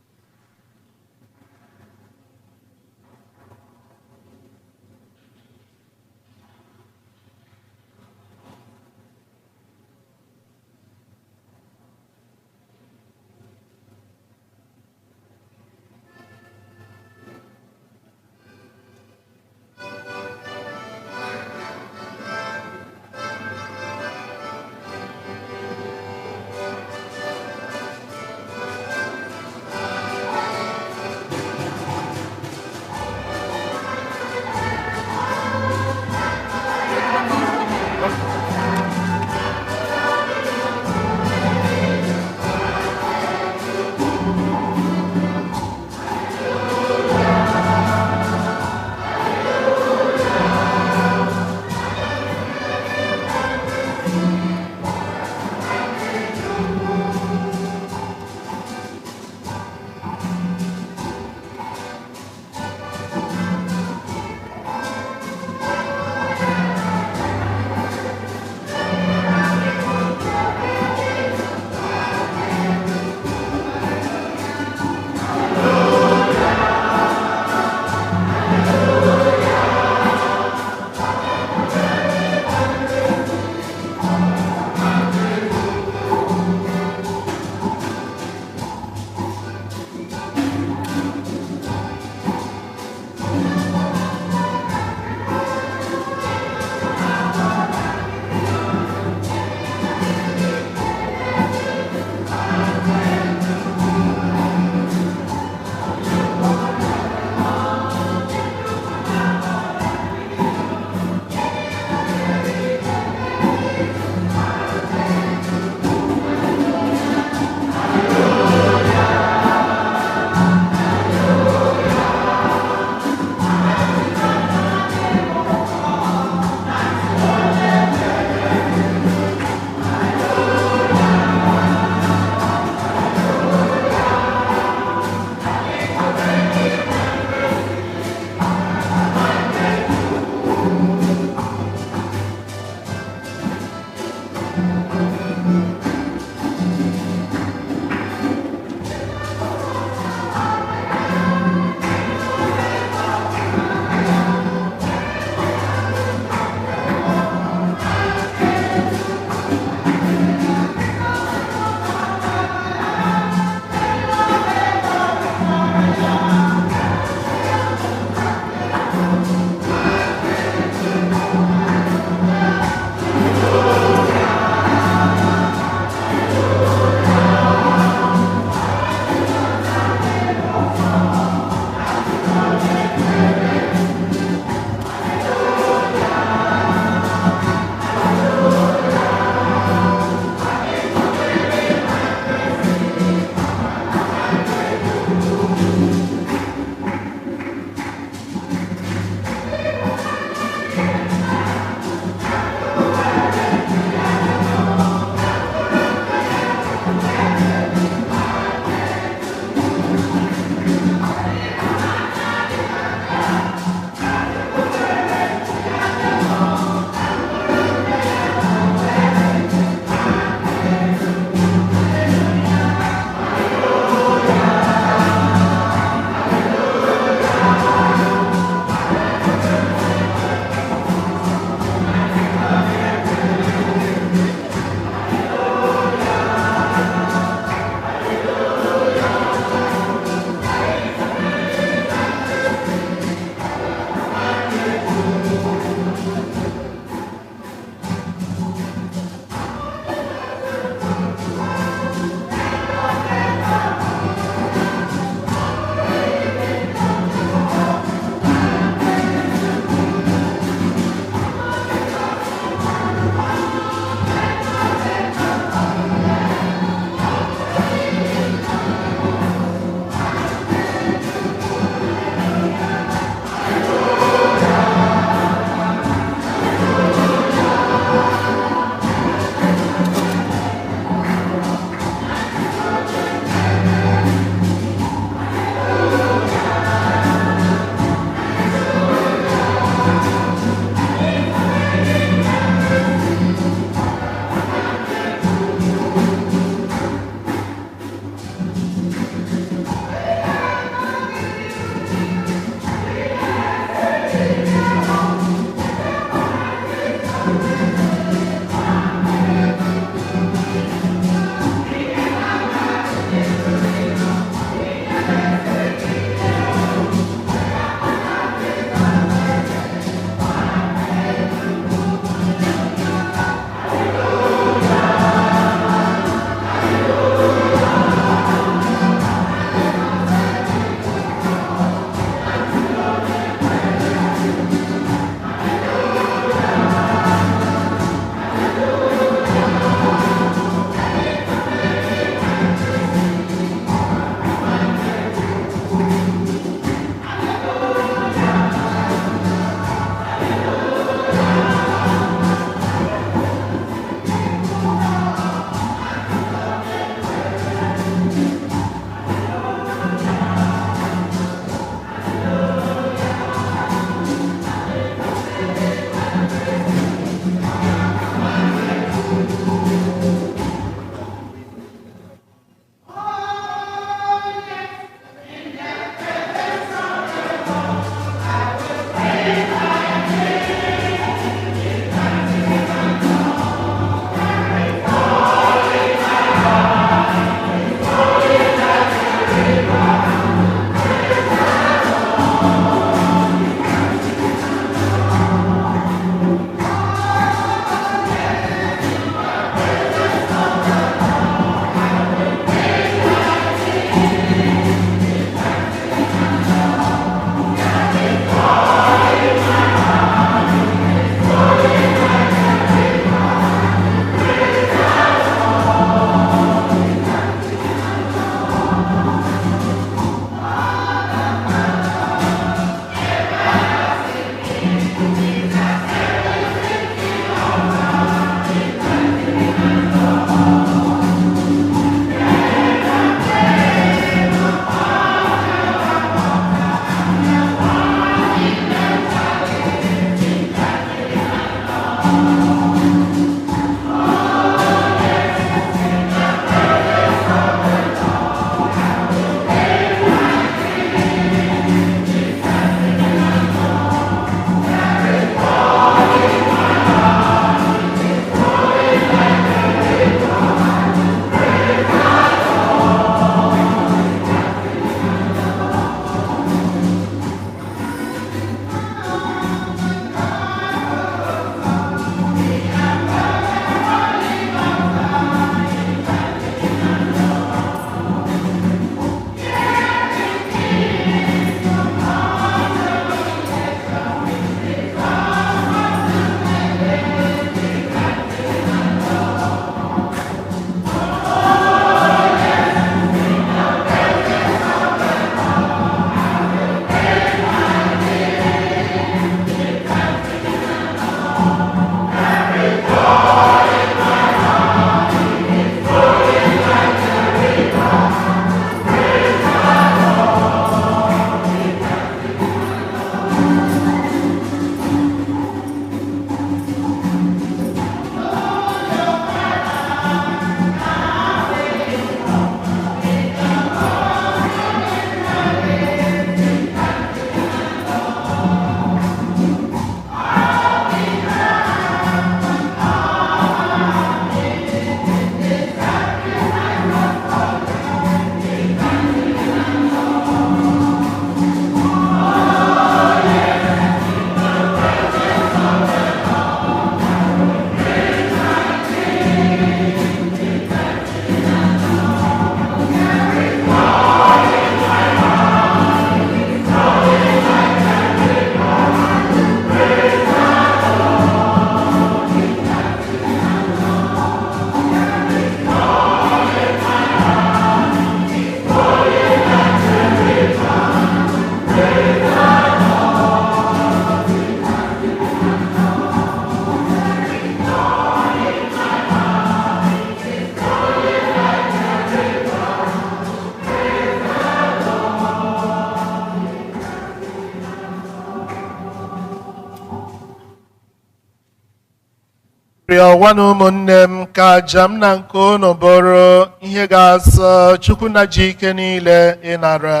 rịọwanụ ụmụnne m ka aja m na nke unu bụrụ ihe ga-asọ Chukwu na ji ike niile ịnara.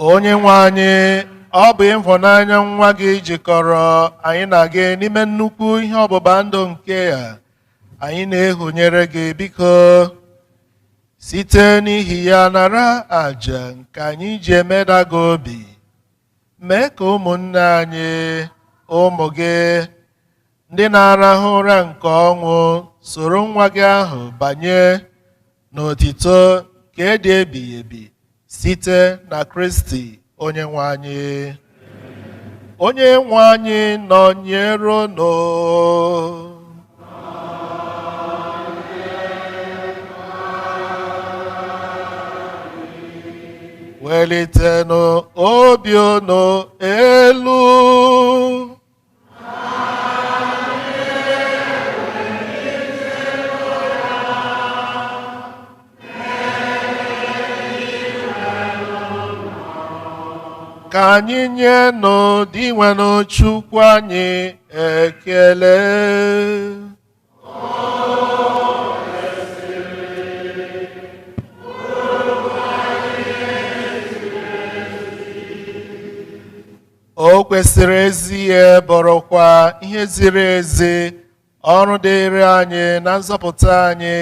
Onye nwe anyị, ọ bụ ịhụnanya nwa gị jikọrọ anyị na gị n'ime nnukwu ihe ọgbụgba ndụ nke ya. Anyị na-ehụnyere gị, biko site n'ihi ya nara àjà nke anyị ji emeda gị obi. Mee ka ụmụnne anyị, ụmụ gị, ndị na-arahụ ụra nke ọnwụ, soro nwa gị ahụ banye n'otito nke dị ebighị ebi site na Kristi onye nwe anyị. Onye nwe anyị nọnyerenụ. Welitenụ obi unu elu. Ka anyị nyenụ dị nwenụ Chukwu anyị ekele. O kwesịrị ezi ihe bụrụkwa ihe ziri ezi ọrụ dịrị anyị na nzọpụta anyị,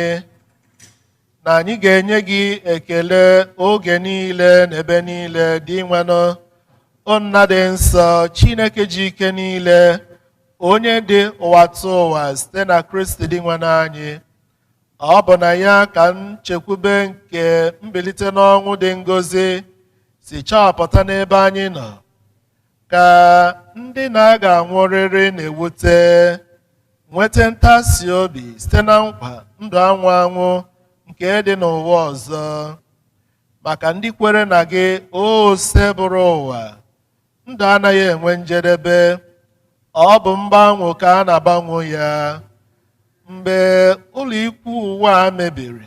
na anyị ga-enye gị ekele oge niile na ebe niile dị nwenụ. O nna dị nsọ, Chineke ji ike niile, onye dị ụwa tụ ụwa site na Kristi dị nwenụ anyị. Ọ bụ na ya ka nchekwube nke mbilite n'ọnwụ dị ngọzi si chọpụta n'ebe anyị nọ, ka ndị na-aga anwụrịrị na-ewute nweta ntasi obi site na nkwa ndụ anwụ anwụ nke dị n'ụwa ọzọ. Maka ndị kwere na gị, o ose bụrụ ụwa, ndụ anaghị enwe njedebe, ọ bụ mgbanwe ka a na-agbanwe ya. Mgbe ụlọ ikwu ụwa a mebiri,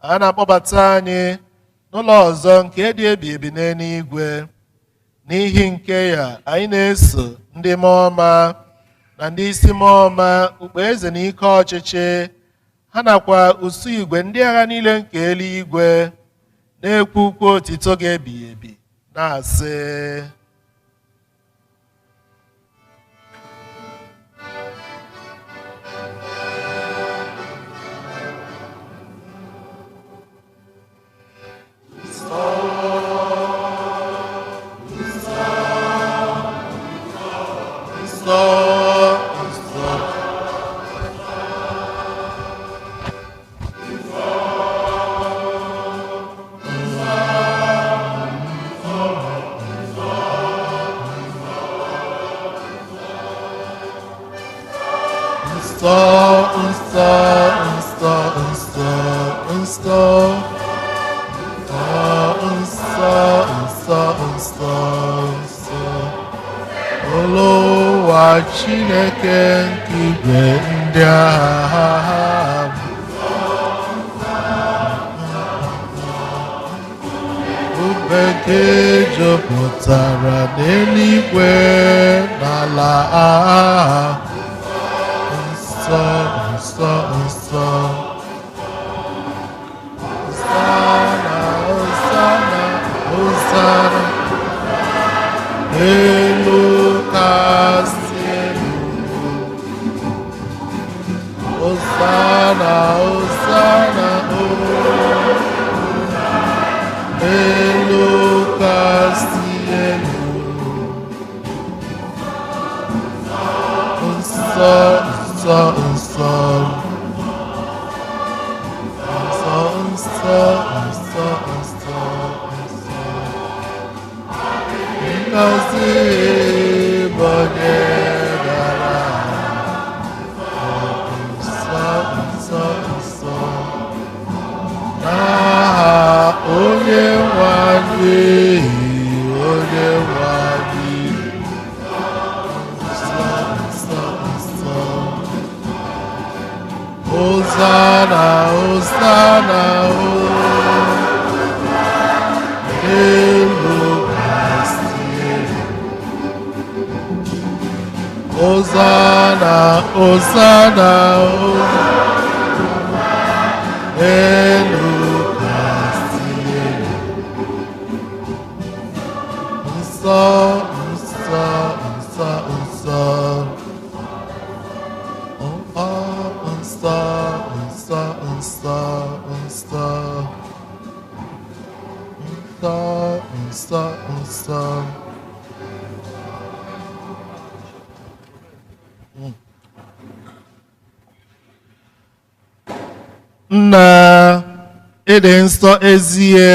a na-akpọbata anyị n'ụlọ ọzọ nke dị ebi ebi n'eluigwe. N'ihi nke ya, anyị na-eso ndị mmụọ ọma na ndị isi mmụọ ọma, ukpe eze na ike ọchịchị, ha nakwa usu igwe ndị agha niile nke eluigwe, na-ekwu ukwu otito ga-ebighị ebi, na-asị: Olowa Chineke nke igwe ndị agha, ubeke jupụtara n'eluigwe n'ala agha. Nsọ, nsọ, nsọ, Hosanna, Hosanna, Hosanna, elu kasị elu. Hosanna, Hosanna, elu kasị elu. Nsọ, nsọ, nsọ, nsọ, nsọ, nsọ, nsọ, nsọ. Ngọzi bụ onye dara. Nsọ, nsọ, nsọ, n'aha onye nwe anyị, onye nwe anyị. Nsọ, nsọ, nsọ. Hosanna, Hosanna, Hosanna, Hosanna, Elu Castile. Unsa, unsa, unsa, unsa. Unsa, unsa, unsa, unsa. Unsa, unsa. Nna ịdị nsọ ezie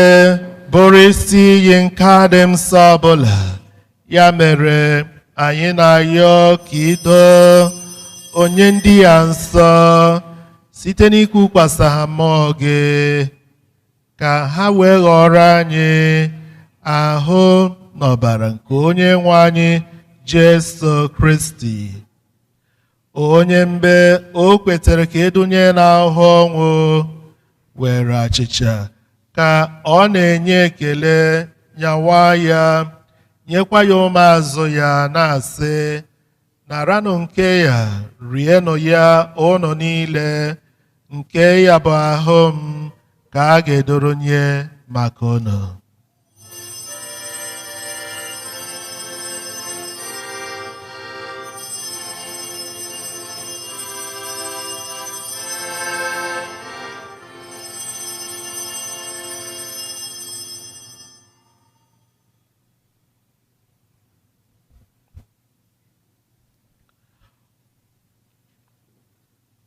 bụrụ isi iyi nke dị nsọ ọbụla, ya mere anyị na-arịọ ka ido onye ndị ya nsọ site n'ikwukwasa ha mmụọ gị, ka ha wee ghọrọ anyị ahụ na ọbara nke onye nwe anyị Jesu Kristi, onye mgbe o kwetere ka edunye n'ahụ ọnwụ were achịcha ka ọ na-enye ekele nyawa ya, nyekwa ya ụmụazụ ya na-asị, naranụ nke ya, rienụ ya ụnụ niile, nke ya bụ ahụ m ka a ga-edoronye maka unu.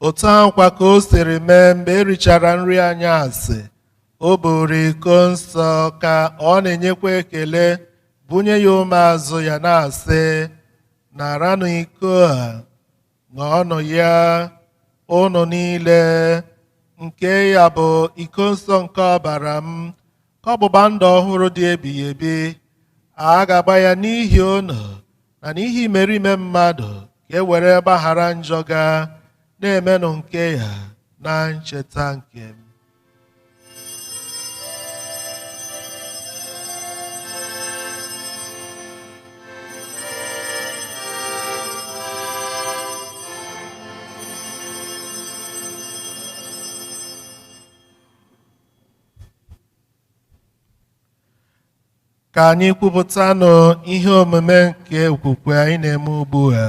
Otu ahụkwa ka o siri mee mgbe erichara nri anyasị, o buru iko nsọ ka ọ na-enyekwa ekele, bunye ya ụmụazụ ya na-asị, naranụ iko a, ṅụọnụ ya ụnụ niile, nke ya bụ iko nsọ nke ọbara m, ka ọgbụgba ndụ ọhụrụ dị ebighị ebi, a ga-agba ya n'ihi unu na n'ihi imerime mmadụ, ka e were gbaghara njọ ga, na-emenụ nke ya na ncheta nke m. Ka anyị kwupụtanụ ihe omume nke okwukwe anyị na-eme ugbu a.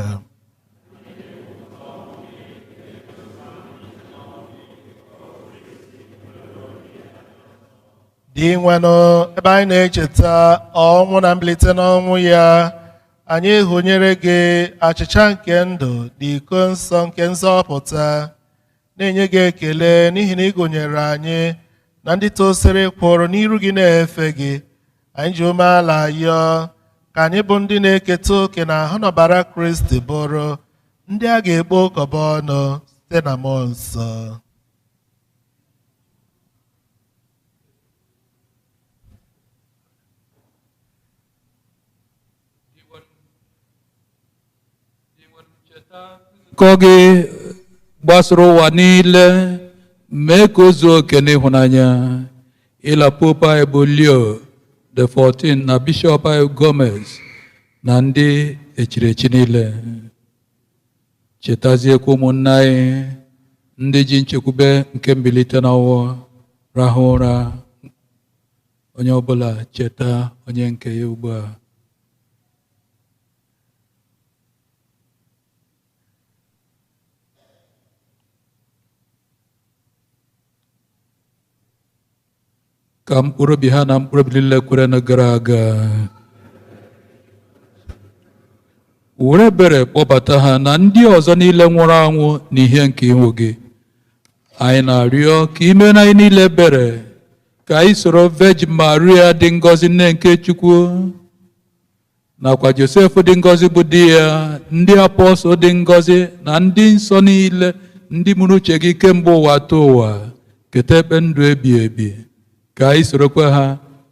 Dị nwenụ ebe anyị na-echeta ọnwụ na mbilite n'ọnwụ ya, anyị hụnyere gị achịcha nke ndụ dị iko nsọ nke nzọpụta, na-enye gị ekele n'ihi na ị gụnyere anyị na ndị tosiri kwụrụ n'iru gị na-efe gị. Anyị ji umeala yọọ ka anyị bụ ndị na-eketa oke na ahụ na ọbara Kristi, bụrụ ndị a ga-ekpo ụkọba ọnụ site na mmụọ nsọ. Nkọ gị gbasara ụwa niile, mee ka o zuo oke n'ịhụnanya. Ịla Pope anyị bụ Leo the 14 na Bishọp anyị Gomez na ndị echiri echi niile. Chetaziekwa ụmụnna anyị ndị ji nchekwube nke mbilite n'ọnwụ rahụ ụra. Onye ọbụla cheta onye nke ya ugbu a. Ka mkpụrụ obi ha na mkpụrụ obi niile kwere na gara aga were ebere kpọbata ha na ndị ọzọ niile nwụrụ anwụ n'ihe nke ihu gị. Anyị na-arịọ ka ime na anyị niile ebere, ka anyị soro Virgin Maria dị ngọzi nne nke Chukwu, nakwa Josef dị ngọzi bụ di ya, ndị apọstọl dị ngọzi na ndị nsọ niile ndị mụrụ uche gị kemgbe ụwa atọ ụwa, keta ekpe ndụ ebighị ebi. Ka anyị sorokwa ha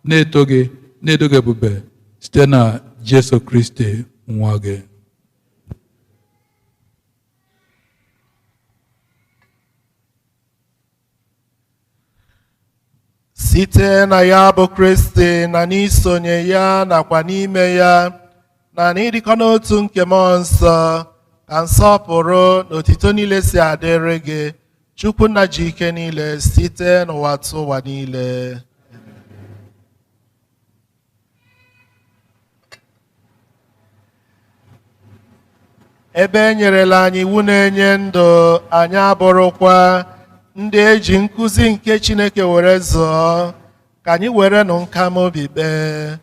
na-eto gị, na-edo gị ebube site na Jesu Kristi nwa gị. Site na ya bụ Kristi na n'isonye ya nakwa n'ime ya na n'ịdịkọ n'otu nke mmụọ nsọ, ka nsọpụrụ na otito niile si adịrị gị Chukwu nna ji ike niile site n'ụwa tụ ụwa niile. Ebe e nyerela anyị iwu na-enye ndụ, anyị abụrụkwa ndị eji nkụzi nke Chineke were zụọ, ka anyị were nụ nkam obi kpee.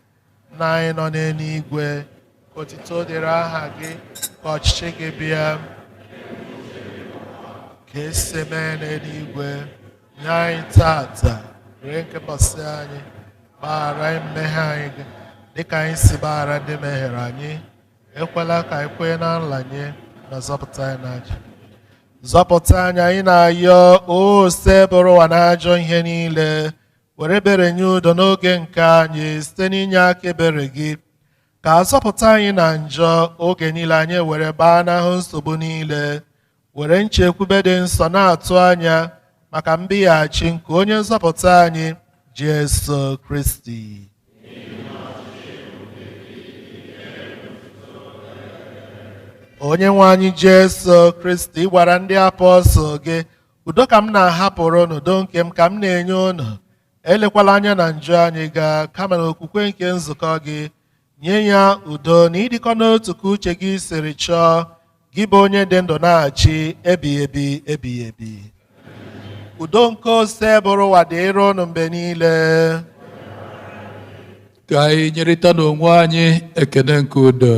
Na anyị nọ n'eluigwe, ka otito dịrị aha gị, ka ọchịchị gị bịa, ka esi mee n'eluigwe. Nye anyị tata rie nke ụbọchị anyị, gbaghara anyị mmehie anyị dịka anyị si gbaghara ndị mehiere anyị. Ekwela ka anyị kwee na nranye, na zọpụta anyị n'ajọ. Zọpụta anyị na-ayọ ose bụrụ ụwa n'ajọ ihe niile. Were ebere nye udo n'oge nke anyị site n'inye aka ebere gị, ka azọpụta anyị na njọ oge niile anyị were baa n'ahụ nsogbu niile. Were nchekwube dị nsọ na-atụ anya maka mbighachi nke onye nzọpụta anyị Jesu Kristi. Onye nwe anyị Jesu Kristi gwara ndị apọstọl gị, udo ka m na-ahapụrụ n'udo nke m ka m na-enye unu. Elekwala anya na njọ anyị gaa, kama na okwukwe nke nzukọ gị. Nye ya udo na ịdịkọ n'otu ka uche gị siri chọọ, gị bụ onye dị ndụ na-achị ebighị ebi ebighị ebi. Udo nke ose bụrụ ụwa dịrị unu mgbe niile. Ka anyị nyerịta n'onwe anyị ekele nke udo.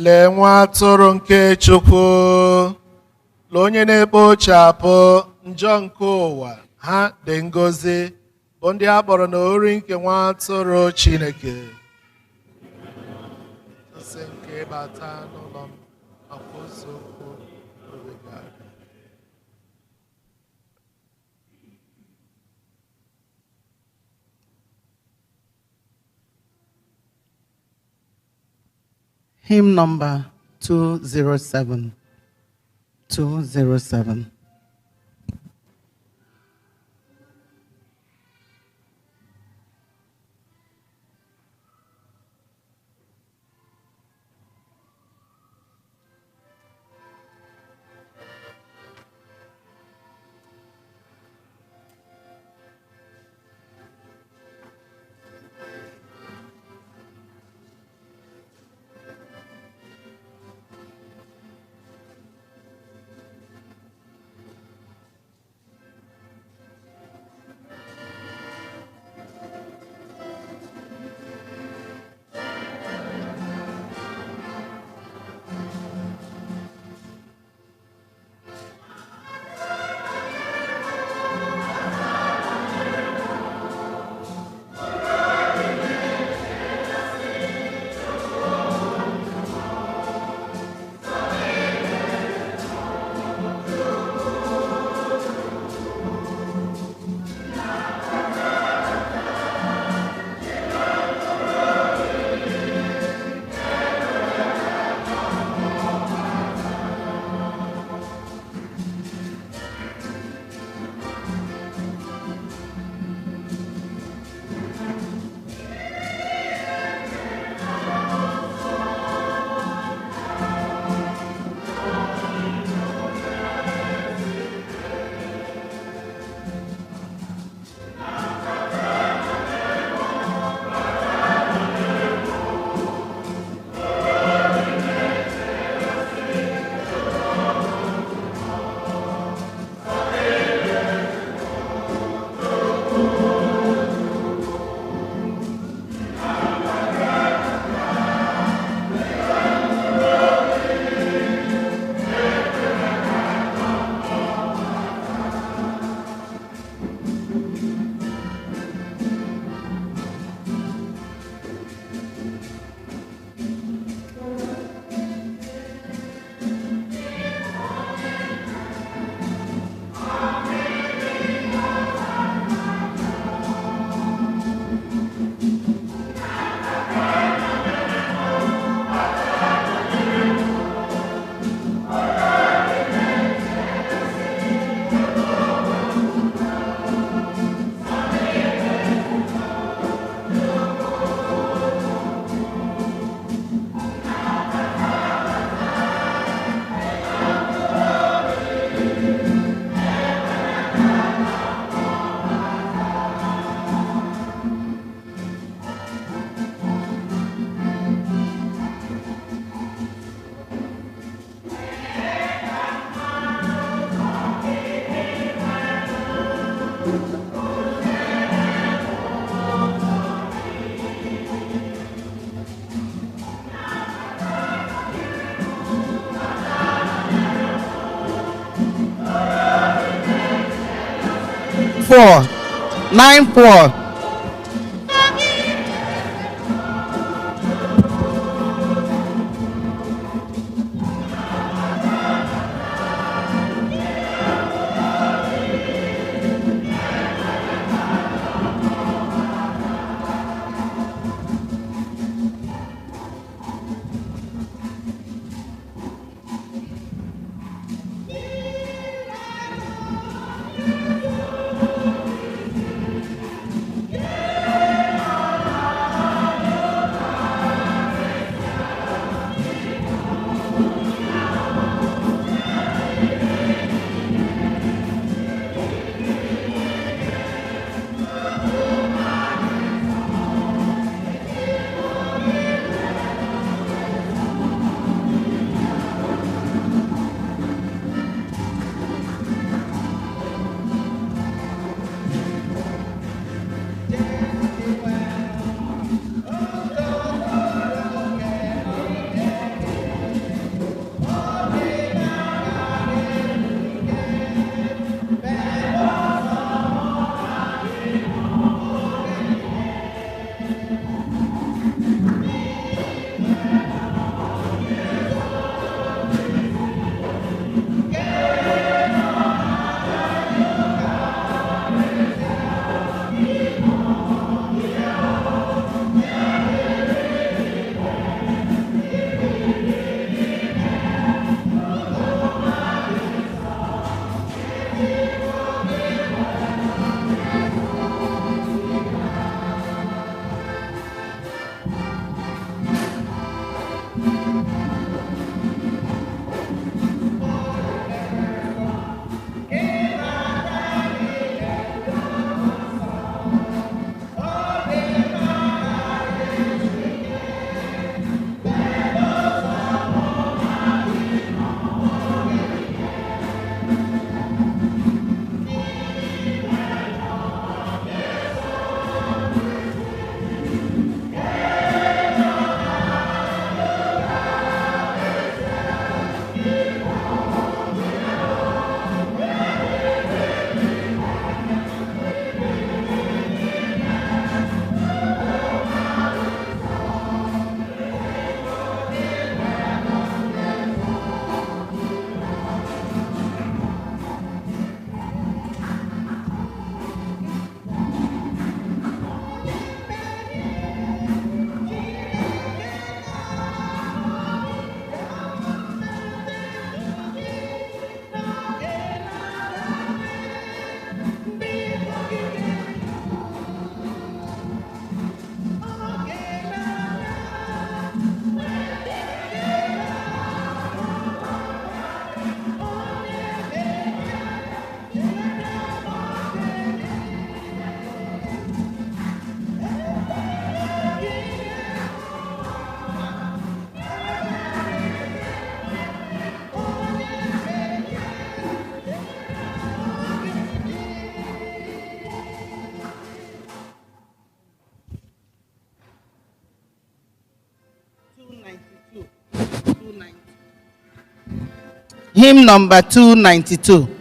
Lee nwa atụrụ nke Chukwu, lee onye na-ekpochapụ njọ nke ụwa. Ha dị ngọzi bụ ndị a kpọrọ n'ori nke nwa atụrụ Chineke. Nsị nke bata n'ụlọ m, ọkwa ụzọ okwu obiga. Hymn number 207. 207. 4, 9, 4. Hymn number 292.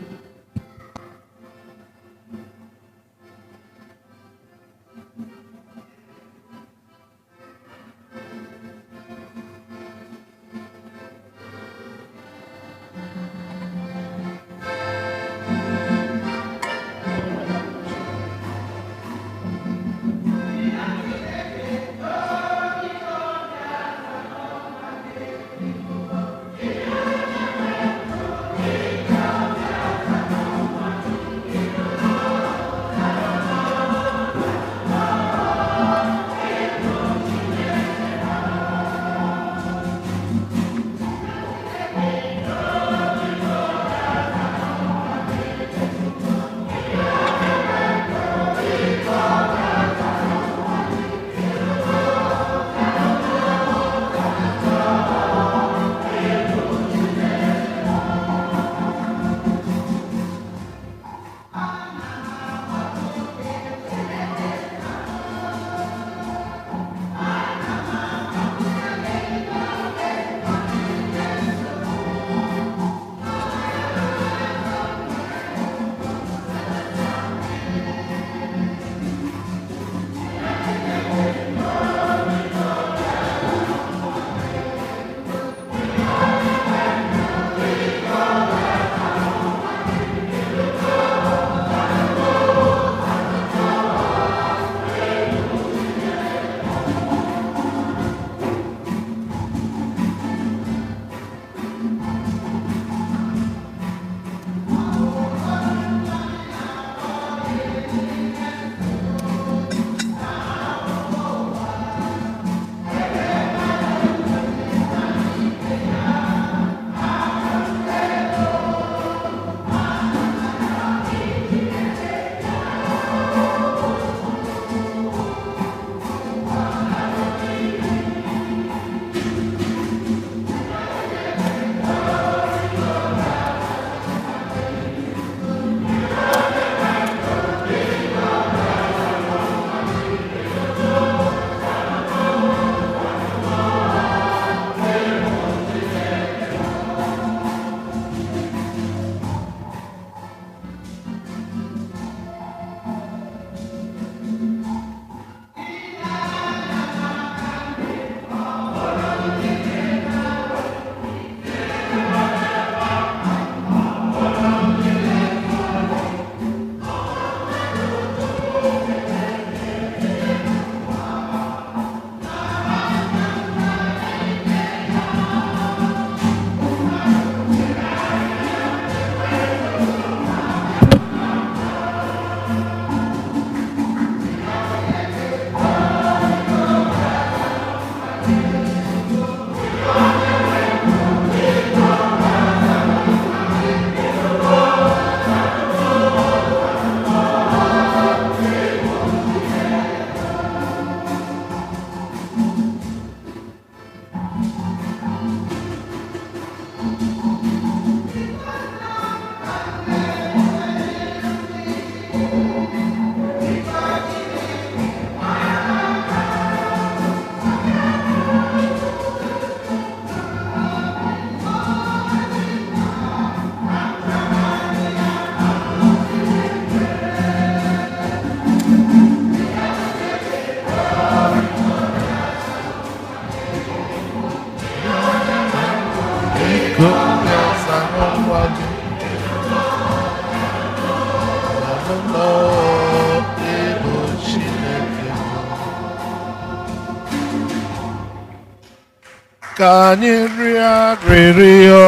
ka anyị rịọ arịrịọ.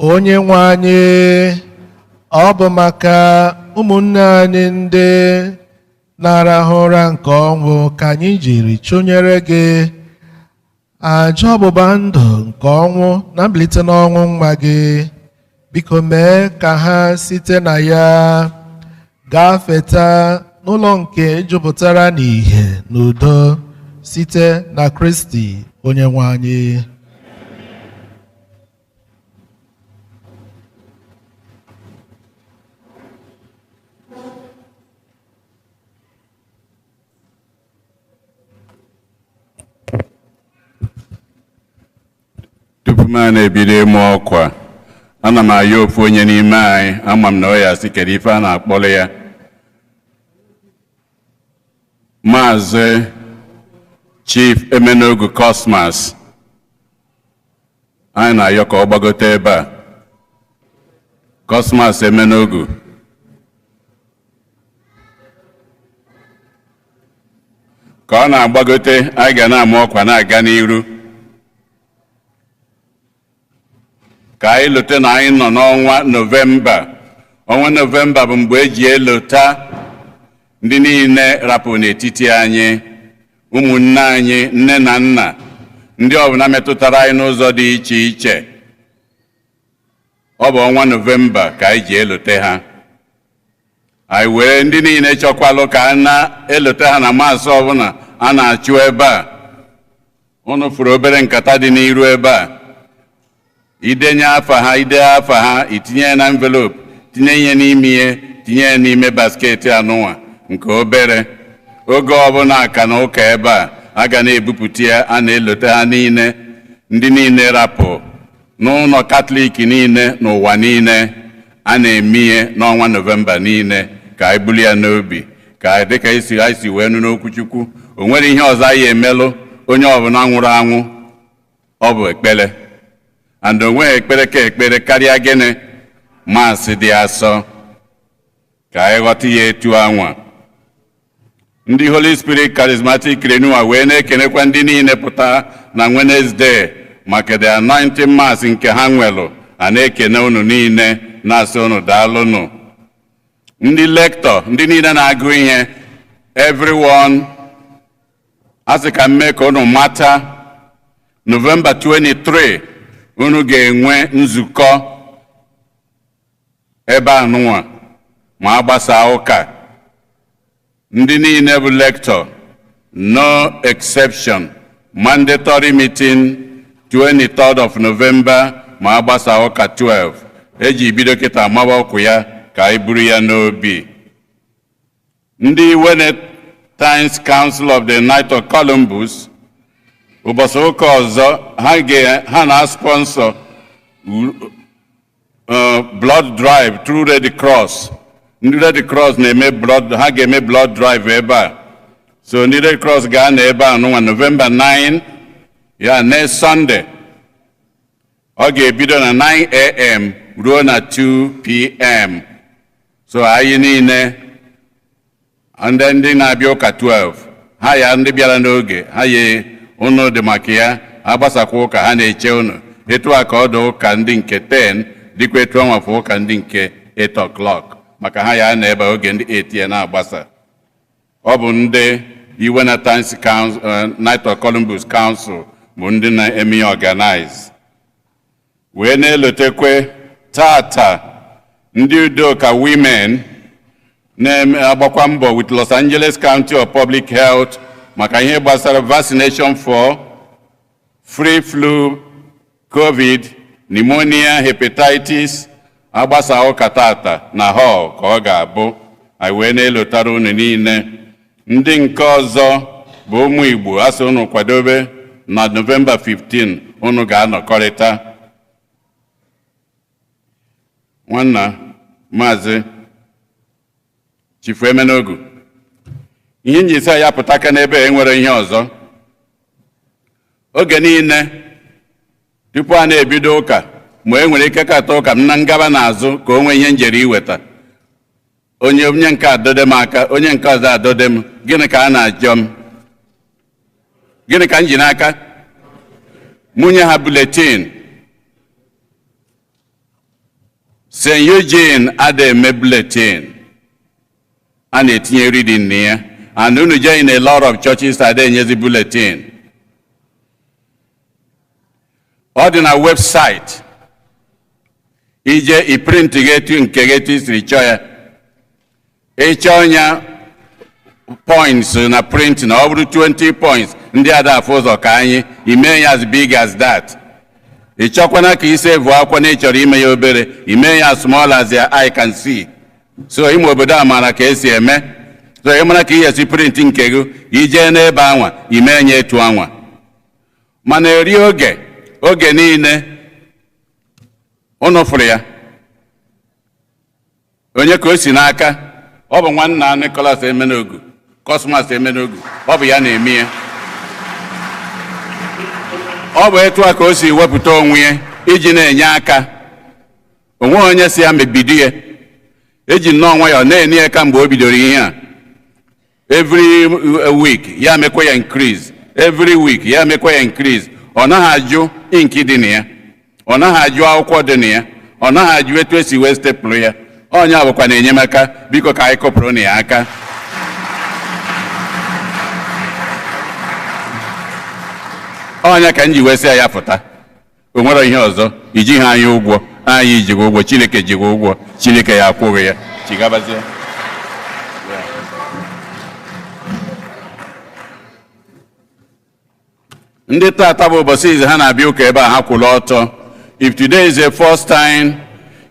Onye nwe anyị, ọ bụ maka ụmụnne anyị ndị na-arahụ ụra nke ọnwụ ka anyị jiri chụnyere gị àjà ọgbụgba ndụ nke ọnwụ na mbilite n'ọnwụ nwa gị. Biko mee ka ha site na ya gafeta n'ụlọ nke jupụtara n'ìhè na udo site na Kristi onye nwe anyị. Tupu m na-ebido ịmụ ọkwa, ana m ayọ ofu onye n'ime anyị, ama m na ọ ya sị kedu ife a na-akpọrọ ya. Maazị Chief Emenogu Cosmas, anyị na-ayọ ka ọ gbagote ebe a. Cosmas Emenogu. Ka ọ na-agbagote, anyị ga na-amụ ọkwa na-aga n'iru. Ka anyị lote na anyị nọ n'ọnwa Nọvemba. Ọnwa Nọvemba bụ mgbe eji elota ndị niile rapụ n'etiti anyị, ụmụnne anyị, nne na nna, ndị ọbụla metụtara anyị n'ụzọ dị iche iche. Ọ bụ ọnwa Nọvemba ka anyị ji elote ha. Anyị were ndị niile chọkwalụ ka a na-elote ha na maasị ọbụla a na-achụ ebe a. Unu fụrụ obere nkata dị n'iru ebe a. Idenye afa ha, ide afa ha, itinye ya na envelope, tinye ihe n'ime ihe, tinye ya n'ime basketi anụnwa nke obere. Oge ọbụla aka na ụka ebe a ga na-ebupụta ya, a na-elote ha niile, ndị niile rapụ n'ụlọ Katọlik niile n'ụwa niile. A na-eme ihe n'ọnwa Nọvemba niile ka anyị buli ya n'obi, ka dịka anyị si wee nụ n'okwuchukwu, o nwere ihe ọzọ anyị emelụ onye ọbụla nwụrụ anwụ, ọ bụ ekpere. And onwe ekpere ka ekpere karịa gịnị maasị dị asọ, ka anyị ghọta ya etu anwa. Ndị Holy Spirit Charismatic Renewal wee na-ekenekwa ndị niile pụta na Wednesday maka the anointing mass nke ha nwelụ. A na-ekene unu niile, na-asị unu daalụnụ. Ndị lector, ndị niile na-agụ ihe, everyone, asị ka mme ka unu mata November 23 unu ga-enwe nzukọ ebe anụnwa ma agbasa ụka. Ndị niile bụ lector, no exception, mandatory meeting 23rd of November ma agbasa ụka 12. Eji bido kịta mawa ọkụ ya ka anyị buru ya n'obi. Ndị Times Council of the Knight of Columbus, ụbọchị ụka ọzọ ha na-sponsor blood drive through Red Cross. Ndị Red Cross na-eme ha ga-eme blood drive ebe a. So ndị Red Cross ga-anọ ebe a n'ụwa November 9, ya next Sunday. Ọ ga-ebido na 9 a.m. ruo na 2 p.m. So anyị niile ndị na-abịa ụka 12, ha ya ndị bịara n'oge, ha ye unu dị maka ya, agbasakwa ụka ha na-eche unu. Etu a ka ọ dị ụka ndị nke 10 dịkwa etu ọnwafụ ụka ndị nke 8 o'clock, maka ha ya na-ebe oge ndị 8 ya na-agbasa. Ọ bụ ndị Times Knight of Columbus Council bụ ndị na-eme ya organize. Wee na-elotekwe tata ndị Udoka Women na-agbakwa mbọ with Los Angeles County of Public Health maka ihe gbasara vaccination for free flu, COVID, pneumonia, hepatitis. Agbasa ụka tata na hall ka ọ ga-abụ. Anyị wee na-elotara unu niile. Ndị nke ọzọ bụ ụmụ Igbo, asị unu kwadobe na November 15 unu ga-anọkọrịta. Nwanna Maazị Chifu Emenogu, ihe njisi ya pụta aka n'ebe enwere ihe ọzọ. Oge niile tupu a na-ebido ụka, ma e nwere ike kata ụka m na ngaba n'azụ ka o nwee ihe njere iweta. Onye nke adode m aka, onye nke ọzọ adode m, gịnị ka a na-ajọ m? Gịnị ka m ji n'aka? Munye ha bulletin. St. Eugene ada eme bulletin. A na-etinye reading na ya. And unu jee in a lot of churches ada enyezi bulletin. Ọ dị na website. Ije iprint ga-etu nke ga-etu isiri chọọ ya. Ịchọọ nya points na print na ọ bụrụ 20 points ndị ada afụ ụzọ ka anyị ime ya as big as that. Ị chọkwana ka ise bụ akwa na ị chọrọ ime ya obere, ime ya as small as your eye can see. So ime obodo a maara ka esi eme. So ị mara ka ị esi print nke gị ije n'ebe anwa ime ya etu anwa. Mana eri oge niile unu fụrụ ya. Onye ka o si n'aka? Ọ bụ nwanna Nicholas Emenogu, Cosmas Emenogu. Ọ bụ ya na-eme ya. Ọ bụ etu a ka o si wepụta onwe ya iji na-enye aka. Onwe onye si ya mebido ya. Eji nnọọ nwayọọ na-enye ya ka mgbe o bidoro ihe a. Every week ya mekwa ya increase. Every week ya mekwa ya increase. Ọ naghị ajụ inki dị na ya. Ọ naghị ajụ akwụkwọ dị na ya. Ọ naghị ajụ etu esi wee stepụrụ ya. Onye abụkwa na-enyemaka, biko ka anyị kọpụrụ na ya aka. Onye ka m ji wee sị ya pụta. O nwere ihe ọzọ, iji ha anyị ụgwọ, anyị jigo ụgwọ, Chineke jigo ụgwọ, Chineke ya akwụghị ya. Chigabazie. Ndị tata bụ ụbọchị izi ha na-abịa ụka ebe a ha kwụrụ ọtọ. If today is the first time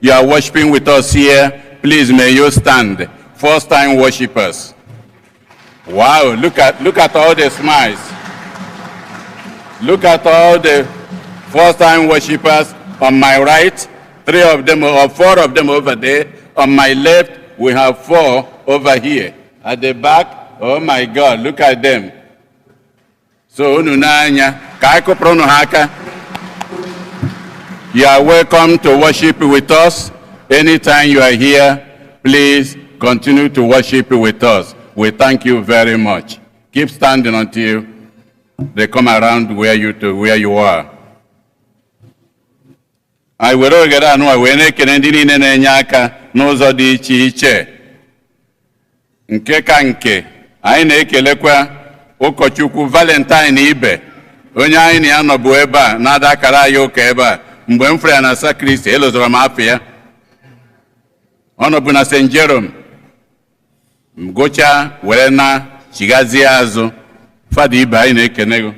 you are worshiping with us here, please may you stand. First time worshipers. Wow, look at all the smiles. Look at all the first time worshipers on my right, 3 of them or 4 of them over there. On my left, we have 4 over here. At the back, oh my God, look at them. So unu n'anya, ka anyị kụpụrụ unu ha aka. You are welcome to worship with us. Anytime you are here, please continue to worship with us. We thank you very much. Keep standing until they come around where you are. I were ogere anụ wee na-ekele ndị niile na-enye aka n'ụzọ dị iche iche. Nke ka nke, anyị na-ekelekwa ụkọchukwu Valentine Ibe, onye anyị na ya nọbụ ebe a na-ada akara anyị ụka ebe a. Mgbe m fere ya na sakristi, elozọrọ m afọ ya. Ọ nọbụ na St. Jerome. Mgocha were na chigazie azụ. Fada Ibe anyị na-ekene gị.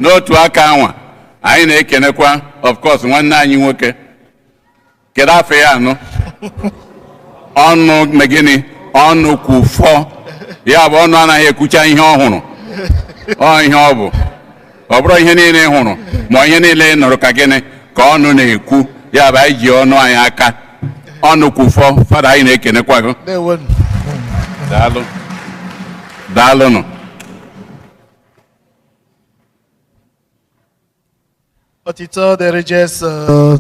N'otu aka anwa, anyị na-ekenekwa, of course, nwanne anyị nwoke. Kedu afọ ya anọ? Ọnụ megịnị? Ọnụ kwụfọ. Ya bụ ọnụ anaghị ekwucha ihe ọhụrụ. Ọ ihe ọ bụ. Ọ bụrụ ihe niile hụrụ, ma ihe niile nụrụ ka gịnị ka ọnụ na-ekwu. Ya bụ anyị ji ọnụ anyị aka. Ọnụ kwụfọ, fada anyị na-ekenekwa gị. Daalụ. Daalụnụ. Otito dịrị Jesu.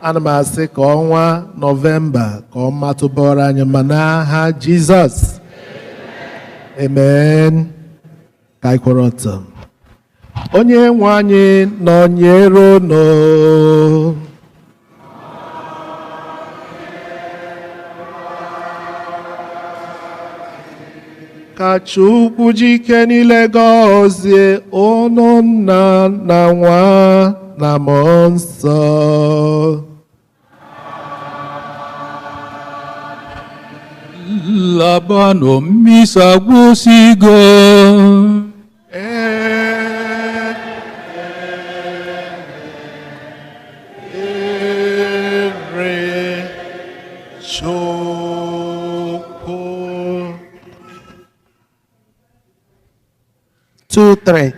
Ana m asị ka ọnwa Nọvemba ka ọ matụbọrọ anyị ma n'aha Jizọs. Amen. Ka anyị kwụrụ ọtọ. Onye nwe anyị nọnyere unu. Ka Chukwu jike niile gọzie unu nna na nwa na mmụọ nsọ. Labanụ mmisa gwụsigo. Chukwu. 2, 3.